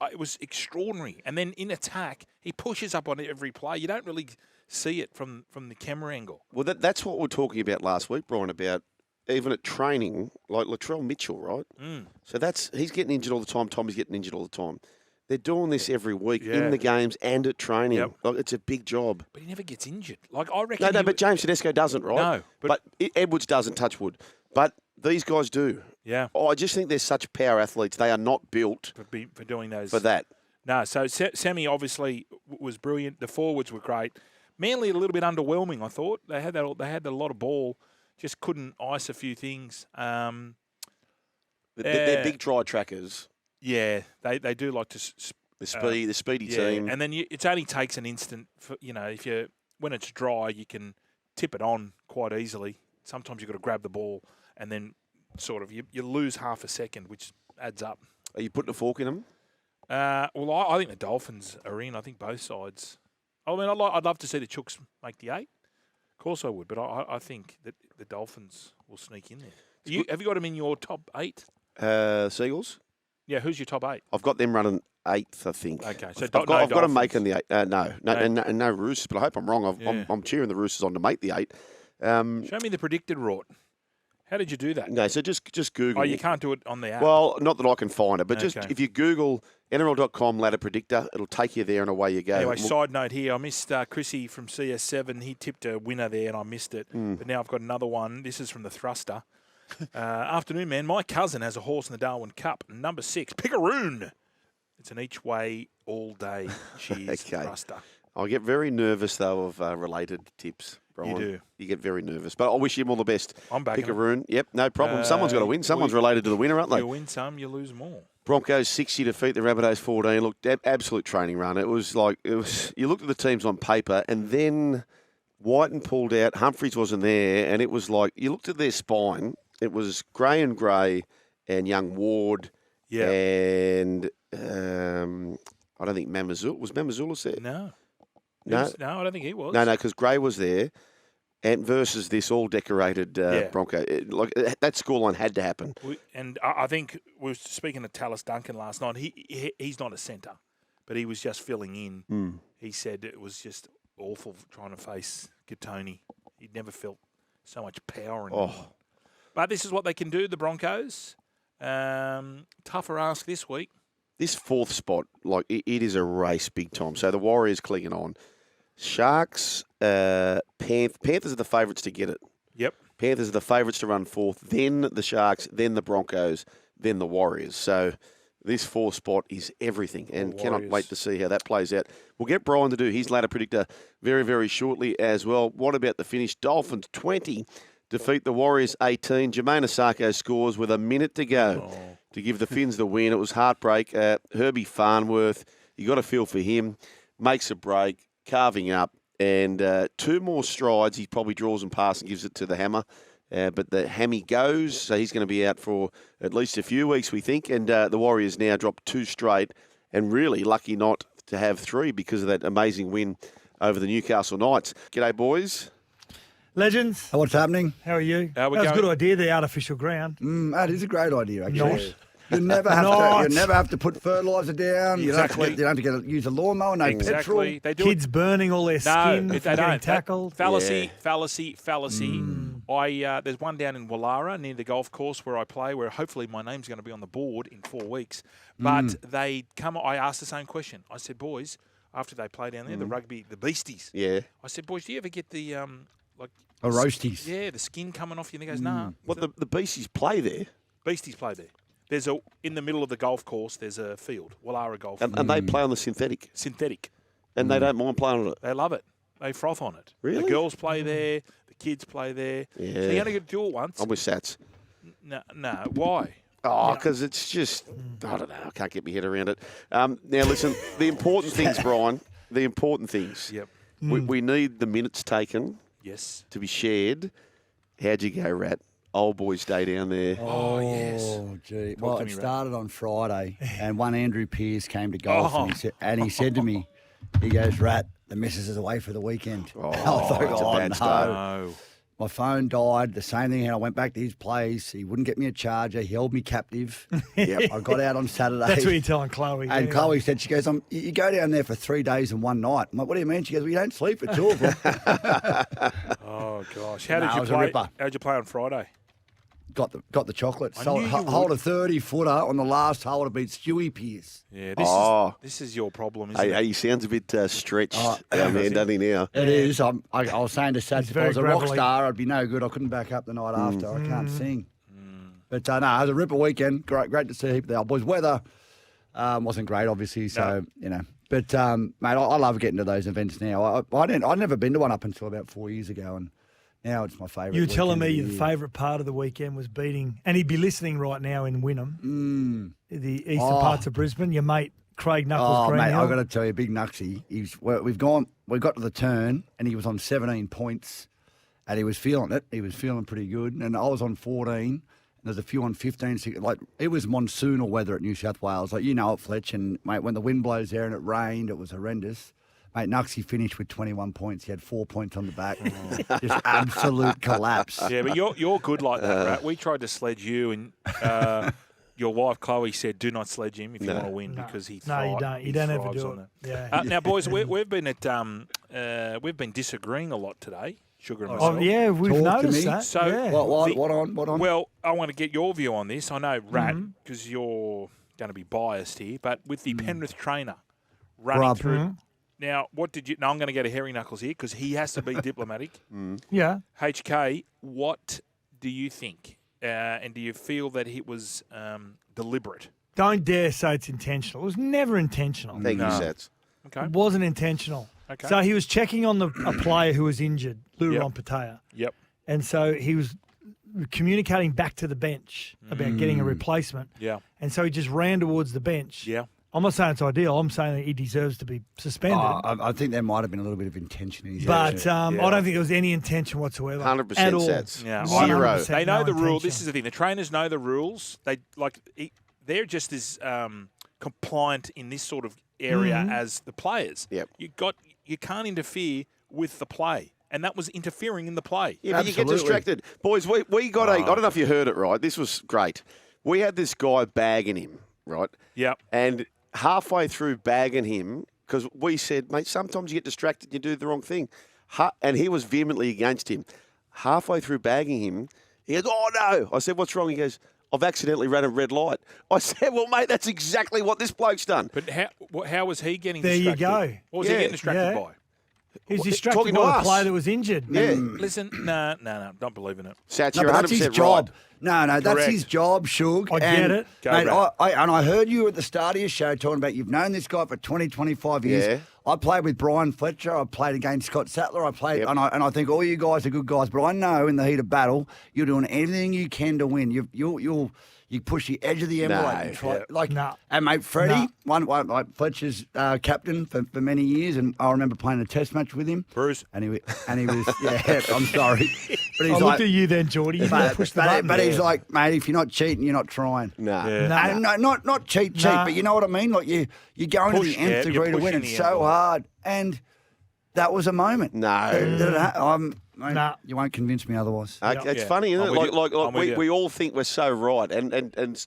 it was extraordinary. And then in attack, he pushes up on every play. You don't really see it from the camera angle. Well, that's what we were talking about last week, Brian, about even at training, like Latrell Mitchell, right? So he's getting injured all the time. Tommy's getting injured all the time. They're doing this every week in the games and at training. Yep. Like, it's a big job. But he never gets injured. Like I reckon. No, but James Tedesco doesn't, right? No, but Edwards doesn't, touch wood. But these guys do. Yeah. I just think they're such power athletes. They are not built For doing those. for that. No, so Sammy obviously was brilliant. The forwards were great. Manly a little bit underwhelming, I thought. They had a lot of ball, just couldn't ice a few things. They're big try trackers. Yeah, they do like to. The speedy team. And then it only takes an instant for when it's dry, you can tip it on quite easily. Sometimes you've got to grab the ball and then sort of you lose half a second, which adds up. Are you putting a fork in them? Well, I think the Dolphins are in. I think both sides. I mean, I'd love to see the Chooks make the 8. Of course I would, but I think that the Dolphins will sneak in there. Have you got them in your top 8? Seagulls? Yeah, who's your top 8? I've got them running 8th, I think. Okay, so I've got them making the 8. No. No Roosters, but I hope I'm wrong. I'm cheering the Roosters on to make the 8. Show me the predicted rort. How did you do that? No, so just Google. Oh, you can't do it on the app. Well, not that I can find it, but just Okay. if you Google NRL.com ladder predictor, it'll take you there and away you go. Anyway, side note here, I missed Chrissy from CS7. He tipped a winner there and I missed it. But now I've got another one. This is from the Thruster. Afternoon, man. My cousin has a horse in the Darwin Cup. Number 6, Pickeroon. It's an each way all day. Cheers, Okay. Thruster. I get very nervous, though, of related tips, Brian. You do. You get very nervous. But I wish him all the best. I'm backing him. Pickeroon. Yep, no problem. Someone's got to win. Someone's related to the winner, aren't they? You win some, you lose more. Broncos 60 defeat the Rabbitohs 14. Look, absolute training run. It was. You looked at the teams on paper, and then Whiten pulled out. Humphries wasn't there, and it was like you looked at their spine. It was Gray and young Ward. Yeah. And I don't think Mamazula was Mamazula there. No. No, No, I don't think he was. no, because Gray was there, and versus this all decorated Bronco. That scoreline had to happen. And I think we were speaking to Tallis Duncan last night. He's not a centre, but he was just filling in. He said it was just awful trying to face Gattoni. He'd never felt so much power in him. But this is what they can do, the Broncos. Tougher ask this week. This 4th spot, it is a race big time. So the Warriors clinging on. Sharks, Panthers are the favourites to get it. Yep. Panthers are the favourites to run 4th, then the Sharks, then the Broncos, then the Warriors. So This 4 spot is everything, and cannot Warriors. wait to see how that plays out. We'll get Brian to do his ladder predictor very, very shortly as well. What about the finish? Dolphins 20 defeat the Warriors 18. Jermaine Asako scores with a minute to go to give the Finns the win. It was heartbreak. Herbie Farnworth, you got to feel for him. Makes a break, carving up, and 2 more strides. He probably draws and passes and gives it to the hammer. But the hammy goes, so he's going to be out for at least a few weeks, we think. And the Warriors now dropped 2 straight, and really lucky not to have 3 because of that amazing win over the Newcastle Knights. G'day, boys. Legends. What's happening? How are you? How we That was a going? good idea, the artificial ground. That is a great idea, actually. Not. You never have Not. to. You never have to put fertiliser down. Exactly. You don't have to use a lawnmower. No petrol. Exactly. They do Kids burning all their skin No, for they getting don't. tackled. Fallacy. There's one down in Wallara near the golf course where I play, where hopefully my name's going to be on the board in 4 weeks. But I asked the same question. I said, boys, after they play down there, the rugby, the beasties. Yeah. I said, boys, do you ever get the Roasties. Yeah, the skin coming off you. And he goes, nah. What, the Beasties play there? Beasties play there. There's in the middle of the golf course. There's a field, Wallara golf. And they play on the synthetic, Synthetic. and they don't mind playing on it. They love it. They froth on it. Really? The girls play there. The kids play there. Yeah. So you only get to do it once. I'm with Sats. No. Why? Oh, because it's just, I don't know, I can't get my head around it. Now, listen, the important things, Brian, the important things. Yep. We need the minutes taken Yes. to be shared. How'd you go, Rat? Old boys' day down there. Oh, yes. Oh, gee. Talk Well, to it me, Ray. started on Friday, and one Andrew Pearce came to golf, Oh. and he said to me, he goes, Rat, the missus is away for the weekend. Oh, I thought, it's a bad no. start. No. My phone died. The same thing. I went back to his place. He wouldn't get me a charger. He held me captive. Yep. I got out on Saturday. That's what you're telling Chloe. And yeah. Chloe said, she goes, you go down there for 3 days and 1 night. I'm like, what do you mean? She goes, well, you don't sleep for 2 of them. Oh gosh. No, it was a ripper. How'd you play on Friday? got the chocolate. I So knew you hold would. a 30-footer on the last hole to beat Stewie Pearce. Yeah. This is your problem, isn't Hey, it? he sounds a bit stretched Oh, down there, doesn't he, now? It is. I was saying to Sats, if I very was a rock gravelly. star, I'd be no good. I couldn't back up the night after. I can't sing. But no, it was a ripper weekend. Great to see a heap of the old boys. Weather wasn't great, obviously. So you know, but mate, I love getting to those events now. I'd never been to one up until about 4 years ago, and now it's my favourite. You were telling weekend me of the year. favourite part of the weekend was beating, and he'd be listening right now in Wynnum, the eastern Oh. parts of Brisbane. Your mate Craig Knuckles Oh Green. mate, I've got to tell you, big Nuxie. We got to the turn, and he was on 17 points, and he was feeling it. He was feeling pretty good, and I was on 14. There's a few on 15. Like, it was monsoonal weather at New South Wales. Like, you know it, Fletch. And, mate, when the wind blows there and it rained, it was horrendous. Mate, Nuxie finished with 21 points. He had 4 points on the back. Just absolute collapse. Yeah, but you're good like that, right? We tried to sledge you, and your wife Chloe said, "Do not sledge him if you want to win because he No, you thri- don't. he You don't ever thrives do on it. it." Yeah. Now, boys, we've been disagreeing a lot today. Sugar and Oh, myself. yeah, we've Talk to noticed me. that. So- yeah. What on? Well, I want to get your view on this. I know, Rat, Mm-hmm. because you're going to be biased here, but with the Penrith trainer running Grub. through. Now, what did you? Now I'm going to go to Hairy Knuckles here because he has to be diplomatic. Yeah. HK, what do you think? And do you feel that it was deliberate? Don't dare say it's intentional. It was never intentional. Thank you, Sats. Okay. It wasn't intentional. Okay. So he was checking on a player who was injured, Lou Yep. Rompatea. Yep. And so he was communicating back to the bench about getting a replacement. Yeah. And so he just ran towards the bench. Yeah. I'm not saying it's ideal. I'm saying that he deserves to be suspended. I think there might have been a little bit of intention in his but action. I don't think there was any intention whatsoever. 100% at all. Sats. Yeah. 100% They know no the rule. intention. This is the thing. The trainers know the rules. They're just as compliant in this sort of area as the players. Yep. You can't interfere with the play, and that was interfering in the play. Yeah, but you get Absolutely. distracted. Boys, we got I don't know if you heard it right. This was great. We had this guy bagging him, right? Yep. And halfway through bagging him, because we said, mate, sometimes you get distracted and you do the wrong thing. And he was vehemently against him. Halfway through bagging him, he goes, oh, no. I said, what's wrong? He goes, I've accidentally ran a red light. I said, well, mate, that's exactly what this bloke's done. But how was he getting There you distracted? go. What was he Yeah, getting distracted yeah. by? He's distracted talking to by the us. player that was injured. Yeah. Listen, no, not believing it. Sats, No, you're but that's 100% his right. job. No, that's Correct. his job, Shug. I get it. Go Mate, back. I heard you at the start of your show talking about you've known this guy for 20, 25 years. Yeah. I played with Brian Fletcher. I played against Scott Sattler. I played, Yep. and I think all you guys are good guys. But I know in the heat of battle, you're doing everything you can to win. You push the edge of the envelope. And try, No. And mate, Freddie, one like Fletcher's captain for many years, and I remember playing a test match with him. Bruce. And he was yeah. I'm sorry, but he's I like, looked at you then, Geordie. You didn't push the button. but he's like, mate, if you're not cheating, you're not trying. Nah. Yeah. No, not cheat, Nah. but you know what I mean? Like you're going Push, to the nth yeah, you're degree to win. pushing It's the so envelope. hard. And that was a moment. No. Mate, Nah. you won't convince me otherwise. It's Yeah. funny, isn't I'm it? with Like, you. I'm with you. we all think we're so right. And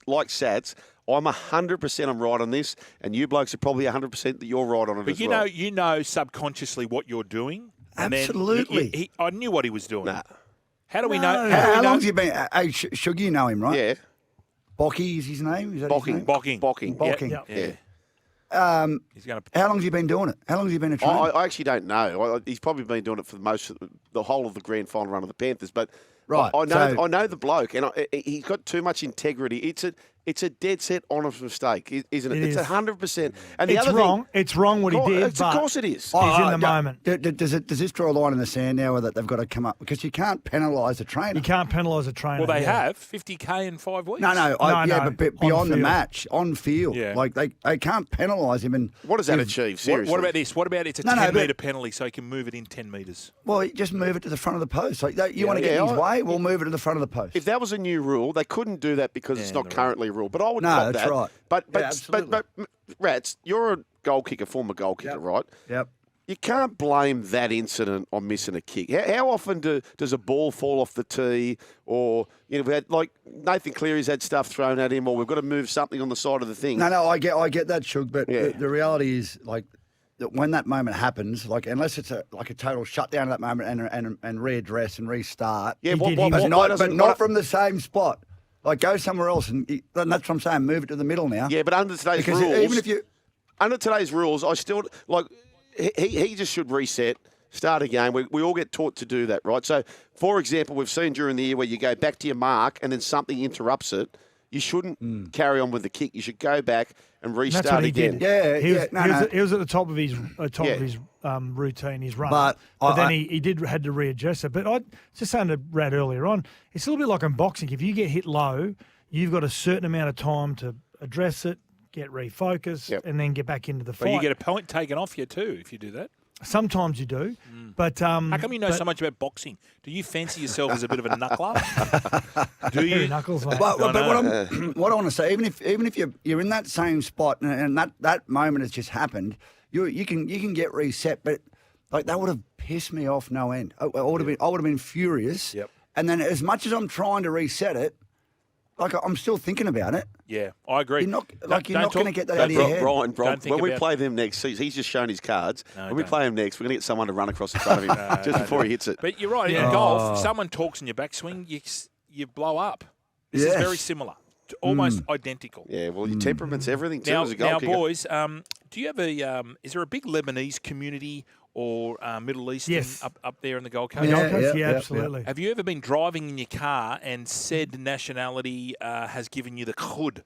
like Sats, I'm 100% I'm right on this. And you blokes are probably 100% that you're right on it But as you well. know, you know subconsciously what you're doing. And then Absolutely. I knew what he was doing. Nah. How do we No. know? How do we know? long's he been? Hey, Shug, you know him, right? Yeah. Bocky is his name? Is that Bocking. his name? Bocking. Bocking. Yep. Yeah. He's going to. How long's he been doing it? How long's he been a trainer? I actually don't know. He's probably been doing it for the whole of the grand final run of the Panthers. But Right, I know the bloke, and he's got too much integrity. It's a dead set honest mistake, isn't it? It It's is. 100%. And the It's other wrong. It's wrong what he did, Of but course it is. he's in the moment. Does this draw a line in the sand now that they've got to come up? Because you can't penalise a trainer. You can't penalise a trainer. Well, they yeah. have 50K in 5 weeks. No, No, but on beyond the field. match, on field. Yeah. Like they can't penalise him. And What does that achieve? Seriously. What about this? What about it's a No, 10-metre but- penalty so he can move it in 10 metres? Well, you just move it to the front of the post. Like you want to get Yeah, in his I- way, we'll move it to the front of the post. If that was a new rule, they couldn't do that because it's Yeah, not they're currently a rule. But I would No, cop that's that. right. But Yeah, absolutely. Rats, you're a goal kicker, former goal kicker, right? Yep. You can't blame that incident on missing a kick. How often does a ball fall off the tee, or we had like Nathan Cleary's had stuff thrown at him, or we've got to move something on the side of the thing. No, I get that, Shug. But Yeah. the reality is, like, that when that moment happens, like, unless it's a total shutdown at that moment and readdress and restart. Yeah, He did, what, he what, did. why But doesn't- not from the same spot. Like, go somewhere else, and that's what I'm saying. Move it to the middle now. Yeah, but under today's Because rules, even if you under today's rules, I still like he just should reset, start again. We all get taught to do that, right? So, for example, we've seen during the year where you go back to your mark and then something interrupts it. You shouldn't carry on with the kick. You should go back and And restart that's what he again. did. Yeah, he was, yeah, no, he was, no. he was at the top of his Yeah. routine, his run. But then I- he had to readjust it. But I just saying to Brad earlier on, it's a little bit like in boxing. If you get hit low, you've got a certain amount of time to address it, get refocused, Yep. and then get back into the But you fight. get a point taken off you too if you do that. Sometimes you do, but How come you know but- so much about boxing? Do you fancy yourself as a bit of a knuckler? Do Hairy you? knuckles, mate. But I what I want to say, even if you're in that same spot and that moment has just happened, you can get reset. But like that would have pissed me off no end. I would have been furious. Yep. And then as much as I'm trying to reset it, like I'm still thinking about it. Yeah, I agree. You're not Don't- like you're not don't going to talk- get that out of your head. Brian, Don't think when we about- play them next season, he's just shown his cards. No, when we don't. play him next, we're going to get someone to run across in front of him just don't before do he hits it. But you're right. Yeah. In golf, if someone talks in your backswing, you blow up. This is Yes. very similar, almost identical. Yeah, well, your temperament's everything too Now, as a goal kicker. boys, do you have a? Is there a big Lebanese community or Middle Eastern Yes. up there in the Gold Coast? Yeah, Yeah, yeah, absolutely. Have you ever been driving in your car and said nationality has given you the khawd?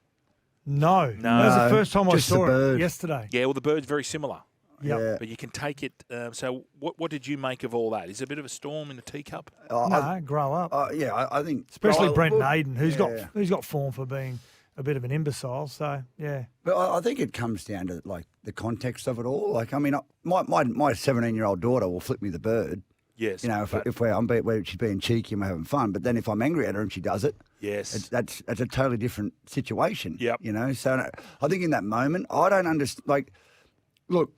No, No. that was the first time I Just the saw it bird. yesterday. Yeah, well, the bird's very similar, Yep. Yeah. but you can take it. So, what did you make of all that? Is it a bit of a storm in the teacup? No, grow up. Yeah, I think Especially well, Brenton well, Aiden, who's yeah. got form for being a bit of an imbecile. So yeah, But I think it comes down to like the context of it all. Like, I mean, my 17-year-old daughter will flip me the bird. Yes. You know, but- if she's being cheeky and we're having fun. But then if I'm angry at her and she does it, yes. that's a totally different situation. Yep. You know, so I think in that moment, I don't understand. Like, look,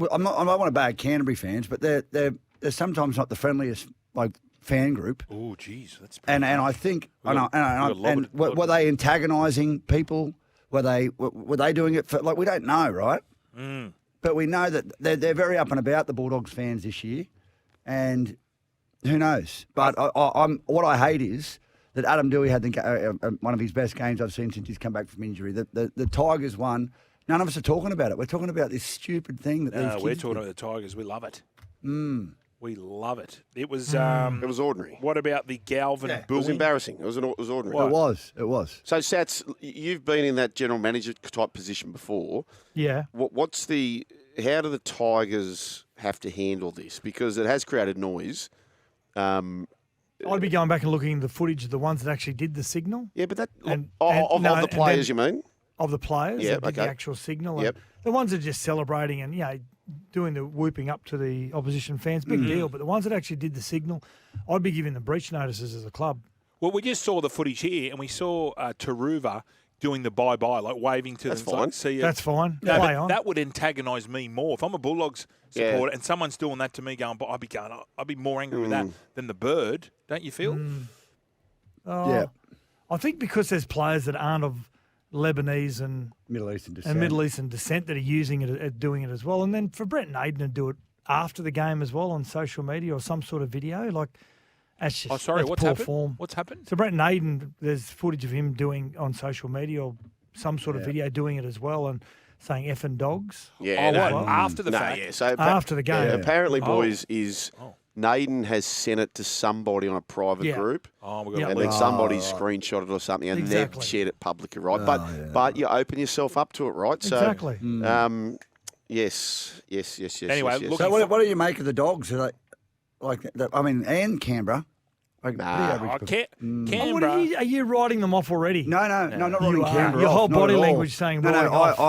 I don't want to bag Canterbury fans, but they're sometimes not the friendliest like fan group. Oh, geez, that's And I think and were they antagonising people? Were they doing it for like we don't know, right? Mm. But we know that they're very up and about the Bulldogs fans this year, and who knows? But I'm what I hate is that Adam Dewey had one of his best games I've seen since he's come back from injury. The Tigers won. None of us are talking about it. We're talking about this stupid thing that these No, kids we're talking do. about the Tigers. We love it. We love it. It was. It was ordinary. What about the Galvin It booing? was embarrassing. It was ordinary. It was. So, Sats, you've been in that general manager type position before. Yeah. How do the Tigers have to handle this? Because it has created noise. I'd be going back and looking at the footage of the ones that actually did the signal. Yeah, but of the players, you mean? Of the players Yeah, that did the okay. actual signal. Yep. And the ones that are just celebrating and, doing the whooping up to the opposition fans, big deal. But the ones that actually did the signal, I'd be giving them breach notices as a club. Well, we just saw the footage here, and we saw Taruva doing the bye-bye, like waving to That's them. fine. Like, see you. That's fine. No, Play but on. that would antagonise me more. If I'm a Bulldogs supporter and someone's doing that to me, I'd be more angry with that than the bird. Don't you feel? Oh, Yeah. I think because there's players that aren't of Lebanese and Middle Eastern descent. descent that are using it, doing it as well. And then for Brett Naden to do it after the game as well on social media or some sort of video, that's just that's what's poor happened? form. What's happened? So Brett Naden, there's footage of him doing on social media or some sort of video doing it as well and saying effing dogs. Yeah. After the fact? Yeah. So After the game. apparently, boys, Naden has sent it to somebody on a private group. Oh, we Yeah. got And then somebody's screenshot it or something, and Exactly. they've shared it publicly, right? But you open yourself up to it, right? So, Exactly. Yes. Anyway, yes. look- So what do you make of the Dogs? Are they, and Canberra. Like, pretty average. Canberra. Are you writing them off already? No, not You writing are. Canberra Your off, whole not body at all. language saying no. writing off.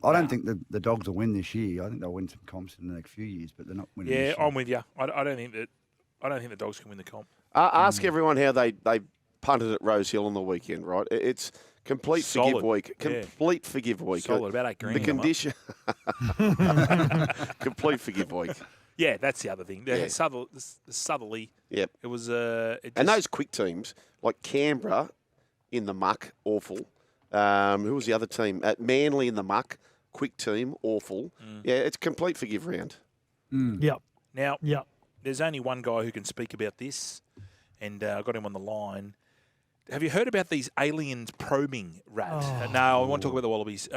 I don't think the Dogs will win this year. I think they'll win some comps in the next few years, but they're not winning. Yeah, this year. I'm with you. I don't think the Dogs can win the comp. Ask everyone how they punted at Rose Hill on the weekend, right? It's complete Solid. forgive week. Yeah. Complete forgive week. Solid, about $8 grand. The condition. Complete forgive week. Yeah, that's the other thing. The Yeah. Southerly. Yep. It was. And those quick teams, like Canberra in the muck, awful. Who was the other team? At Manly in the muck, quick team, awful. Yeah, it's complete forgive round. Yep. Now, Yep. there's only one guy who can speak about this, and I got him on the line. Have you heard about these aliens probing, Rat? No, I want to talk about the Wallabies.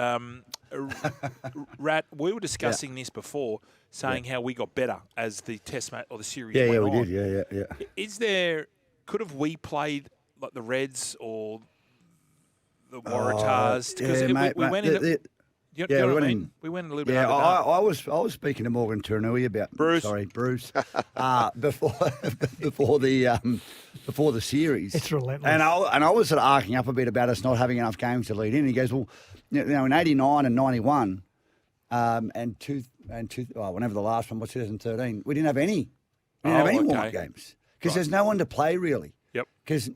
Rat, we were discussing this before, saying how we got better as the test match or the series went we on. did. Yeah. Is there? Could have we played like the Reds or the Waratahs? We went in. You know what I mean? We went a little bit. Yeah, underdone. I was speaking to Morgan Turinui about Bruce. before the series. It's relentless. And I was sort of arcing up a bit about us not having enough games to lead in. He goes, well, in '89 and '91, whenever the last one was 2013, we didn't have any. We didn't have any warm-up games because there's no one to play really. Yep. Because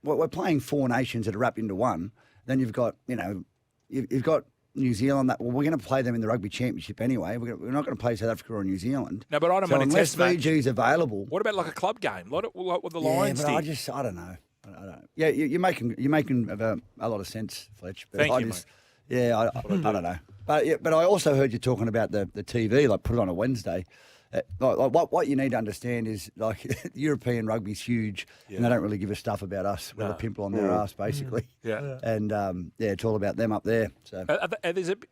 we're playing four nations that are wrapped into one. Then you've got You've got New Zealand. We're going to play them in the Rugby Championship anyway. We're not going to play South Africa or New Zealand. No, but I don't so want to unless test match. Fiji's available. What about like a club game, like what the Lions but did? I don't know. I don't. Yeah, you're making a lot of sense, Fletch. But Thank you, mate. Yeah, I don't know. But I also heard you talking about the TV, like put it on a Wednesday. What you need to understand is European rugby's huge, and they don't really give a stuff about us. We're a pimple on their ass, basically. Yeah. And it's all about them up there. So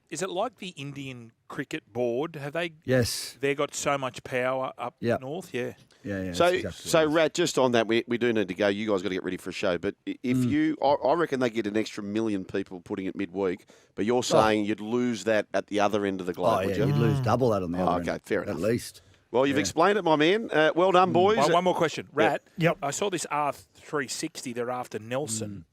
Is it like the Indian Cricket Board? Have they? yes, They got so much power up north. Yeah. yeah. So, that's exactly what it is. Rat, just on that, we do need to go. You guys got to get ready for a show. But if I reckon they get an extra 1 million people putting it midweek. But you're saying you'd lose that at the other end of the globe, would you? you'd lose double that on the other Okay, end, fair enough. at least. Well, you've explained it, my man. Well done, boys. One more question, Rat. Yep. I saw this R360. They're after Nelson.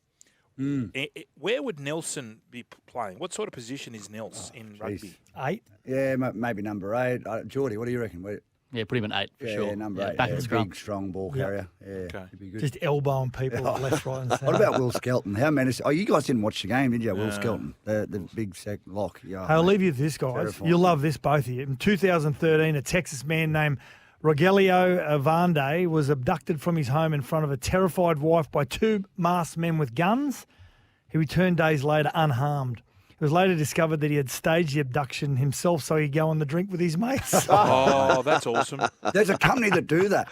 Where would Nelson be playing? What sort of position is Nelson in rugby? 8. Yeah, maybe number 8. Geordie, what do you reckon? Yeah, put him at 8 for sure. Yeah, number 8. Back in scrum. Big, strong ball carrier. Yeah, Okay. he'd be good. Just elbowing people left, right, and centre. What about Will Skelton? How menacing? Oh, you guys didn't watch the game, did you? Will Skelton, the big sec lock. Yeah, I'll leave you with this, guys. Terrifying. You'll love this, both of you. In 2013, a Texas man named Rogelio Avande was abducted from his home in front of a terrified wife by 2 masked men with guns. He returned days later unharmed. It It was later discovered that he had staged the abduction himself so he'd go on the drink with his mates. Oh, that's awesome. There's a company that do that.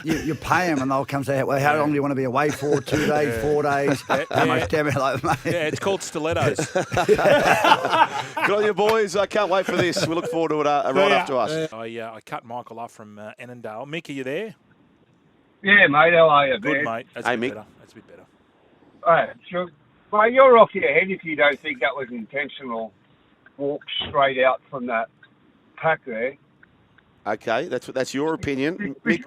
You pay them and they'll come say, well, how long do you want to be away for? 2 days, 4 days? How much damage? Like, mate. Yeah, it's called stilettos. Good on you, boys. I can't wait for this. We look forward to it right after us. I cut Michael off from Annandale. Mick, are you there? Yeah, mate. How are you, Good, man? mate. That's Hey, a bit Mick. better. That's a bit better. All right, sure. Mate, you're off your head if you don't think that was intentional. Walk straight out from that pack there. Okay, that's your opinion. Mick,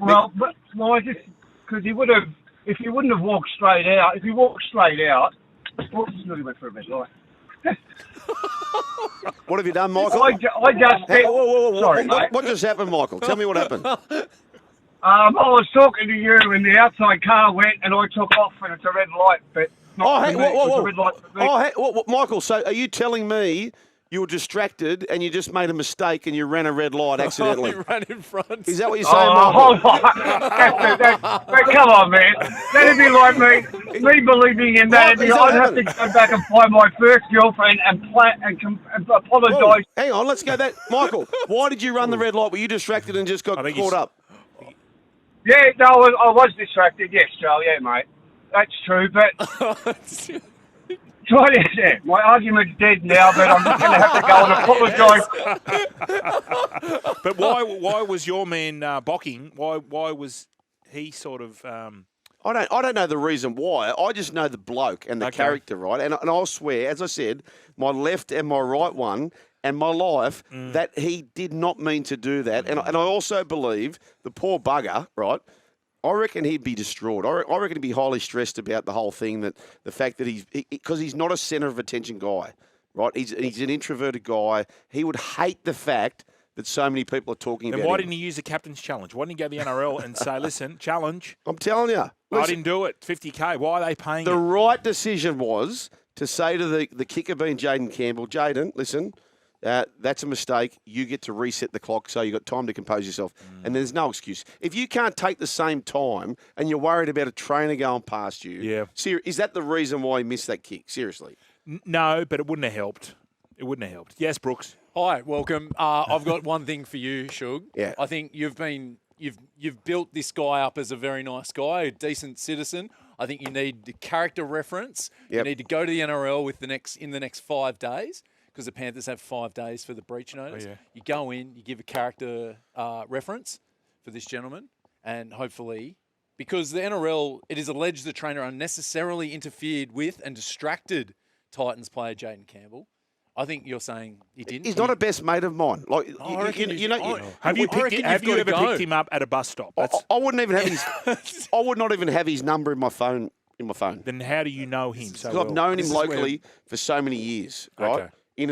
Well, I just because he would have if he wouldn't have walked straight out. If he walked straight out, oops, nearly went for a bit light. what have you done, Michael? I just said, whoa. Sorry, mate. What just happened, Michael? Tell me what happened. I was talking to you and the outside car went and I took off and it's a red light, but not for me. It's a red light for me. Oh, hey, Michael, so are you telling me you were distracted and you just made a mistake and you ran a red light accidentally? You ran in front. Is that what you're saying, Michael? Hold on. But come on, man. That'd be like me believing in that. I'd have to go back and find my first girlfriend and apologise. Hang on, let's go that. Michael, why did you run the red light? Were you distracted and just got caught up? Yeah, no, I was distracted. Yes, Joel. Yeah, mate. That's true, but... My argument's dead now, but I'm just going to have to go and apologise. But why was your man bocking? Why was he sort of... I don't know the reason why. I just know the bloke and the character, right? And I'll swear, as I said, my left and my right one and my life, that he did not mean to do that. And I also believe the poor bugger, right? I reckon he'd be distraught. I reckon he'd be highly stressed about the whole thing, that the fact that because he's not a centre of attention guy, right? He's an introverted guy. He would hate the fact that so many people are talking about him. Then why didn't he use the captain's challenge? Why didn't he go to the NRL and say, listen, challenge? I'm telling you. I didn't do it. 50K. Why are they paying The it? right decision was to say to the kicker being Jaden Campbell, Jaden, listen, that's a mistake. You get to reset the clock so you've got time to compose yourself. And there's no excuse. If you can't take the same time and you're worried about a trainer going past you, is that the reason why he missed that kick? Seriously? No, but it wouldn't have helped. It wouldn't have helped. Yes, Brooks. Hi, welcome. I've got one thing for you, Shug. Yeah. I think you've built this guy up as a very nice guy, a decent citizen. I think you need the character reference. You need to go to the NRL in the next 5 days, because the Panthers have 5 days for the breach notice. You go in, you give a character reference for this gentleman, and hopefully, because the NRL, it is alleged the trainer unnecessarily interfered with and distracted Titans player Jaden Campbell. I think you're saying he didn't. He's not a best mate of mine. Like, have you ever picked him up at a bus stop? I wouldn't even have his. I would not even have his number in my phone. Then how do you know him so well? I've known him locally for so many years, right? Okay. He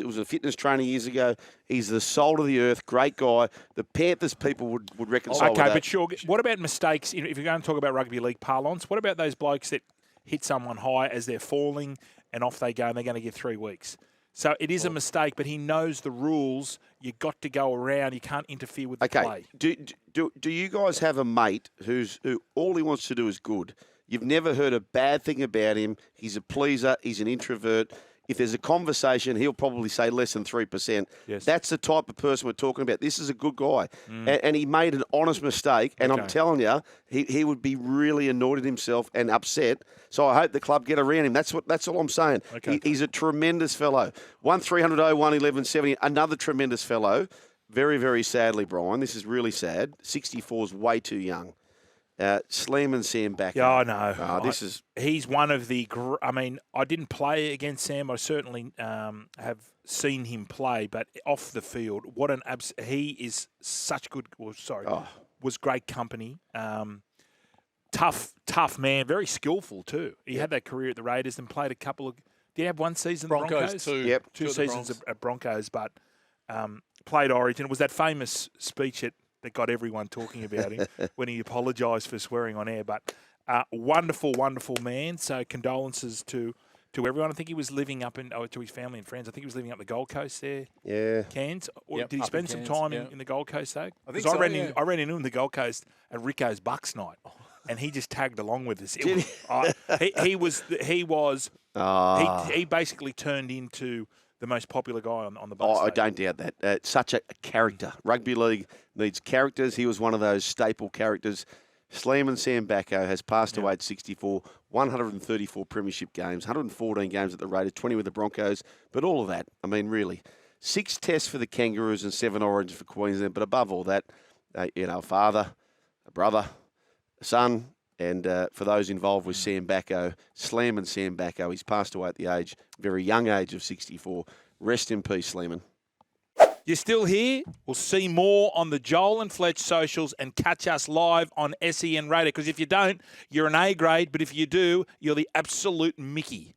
was a fitness trainer years ago. He's the salt of the earth, great guy. The Panthers people would reconcile with that. Okay, but sure. What about mistakes? If you're going to talk about rugby league parlance, what about those blokes that hit someone high as they're falling and off they go and they're going to get 3 weeks? So it is a mistake, but he knows the rules. You got to go around. You can't interfere with the play. Do you guys have a mate who all he wants to do is good? You've never heard a bad thing about him. He's a pleaser. He's an introvert. If there's a conversation, he'll probably say less than 3%. Yes. That's the type of person we're talking about. This is a good guy. And he made an honest mistake. And I'm telling you, he would be really annoyed at himself and upset. So I hope the club get around him. That's all I'm saying. Okay. He's a tremendous fellow. 1300 01 1170, another tremendous fellow. Very, very sadly, Brian, this is really sad. 64 is way too young. Vale Sam Backo. Yeah, I know. He's one of the. I didn't play against Sam. I certainly have seen him play, but off the field, what an he is such good. Was great company. Tough man, very skillful too. He had that career at the Raiders and played a couple of. Did he have one season at Broncos? Two seasons at Broncos, but played Origin. It was that famous speech that got everyone talking about him when he apologised for swearing on air. But wonderful, wonderful man. So condolences to everyone. I think he was living up to his family and friends. I think he was living up the Gold Coast there. Yeah. Cairns. Did he spend some time in the Gold Coast though? I think so, I ran into him in the Gold Coast at Rico's Bucks night, and he just tagged along with us. He was He basically turned into the most popular guy on the bus. Oh, I don't doubt that. Such a character. Rugby league needs characters. He was one of those staple characters. Sleeman Sam Backo has passed away at 64, 134 premiership games, 114 games at the Raiders, 20 with the Broncos. But all of that, I mean, really, 6 tests for the Kangaroos and 7 origins for Queensland. But above all that, a father, a brother, a son, and for those involved with Sam Backo, Sleeman Sam Backo, he's passed away at the very young age of 64. Rest in peace, Sleeman. You're still here? We'll see more on the Joel and Fletch socials and catch us live on SEN Radio. Because if you don't, you're an A grade. But if you do, you're the absolute Mickey.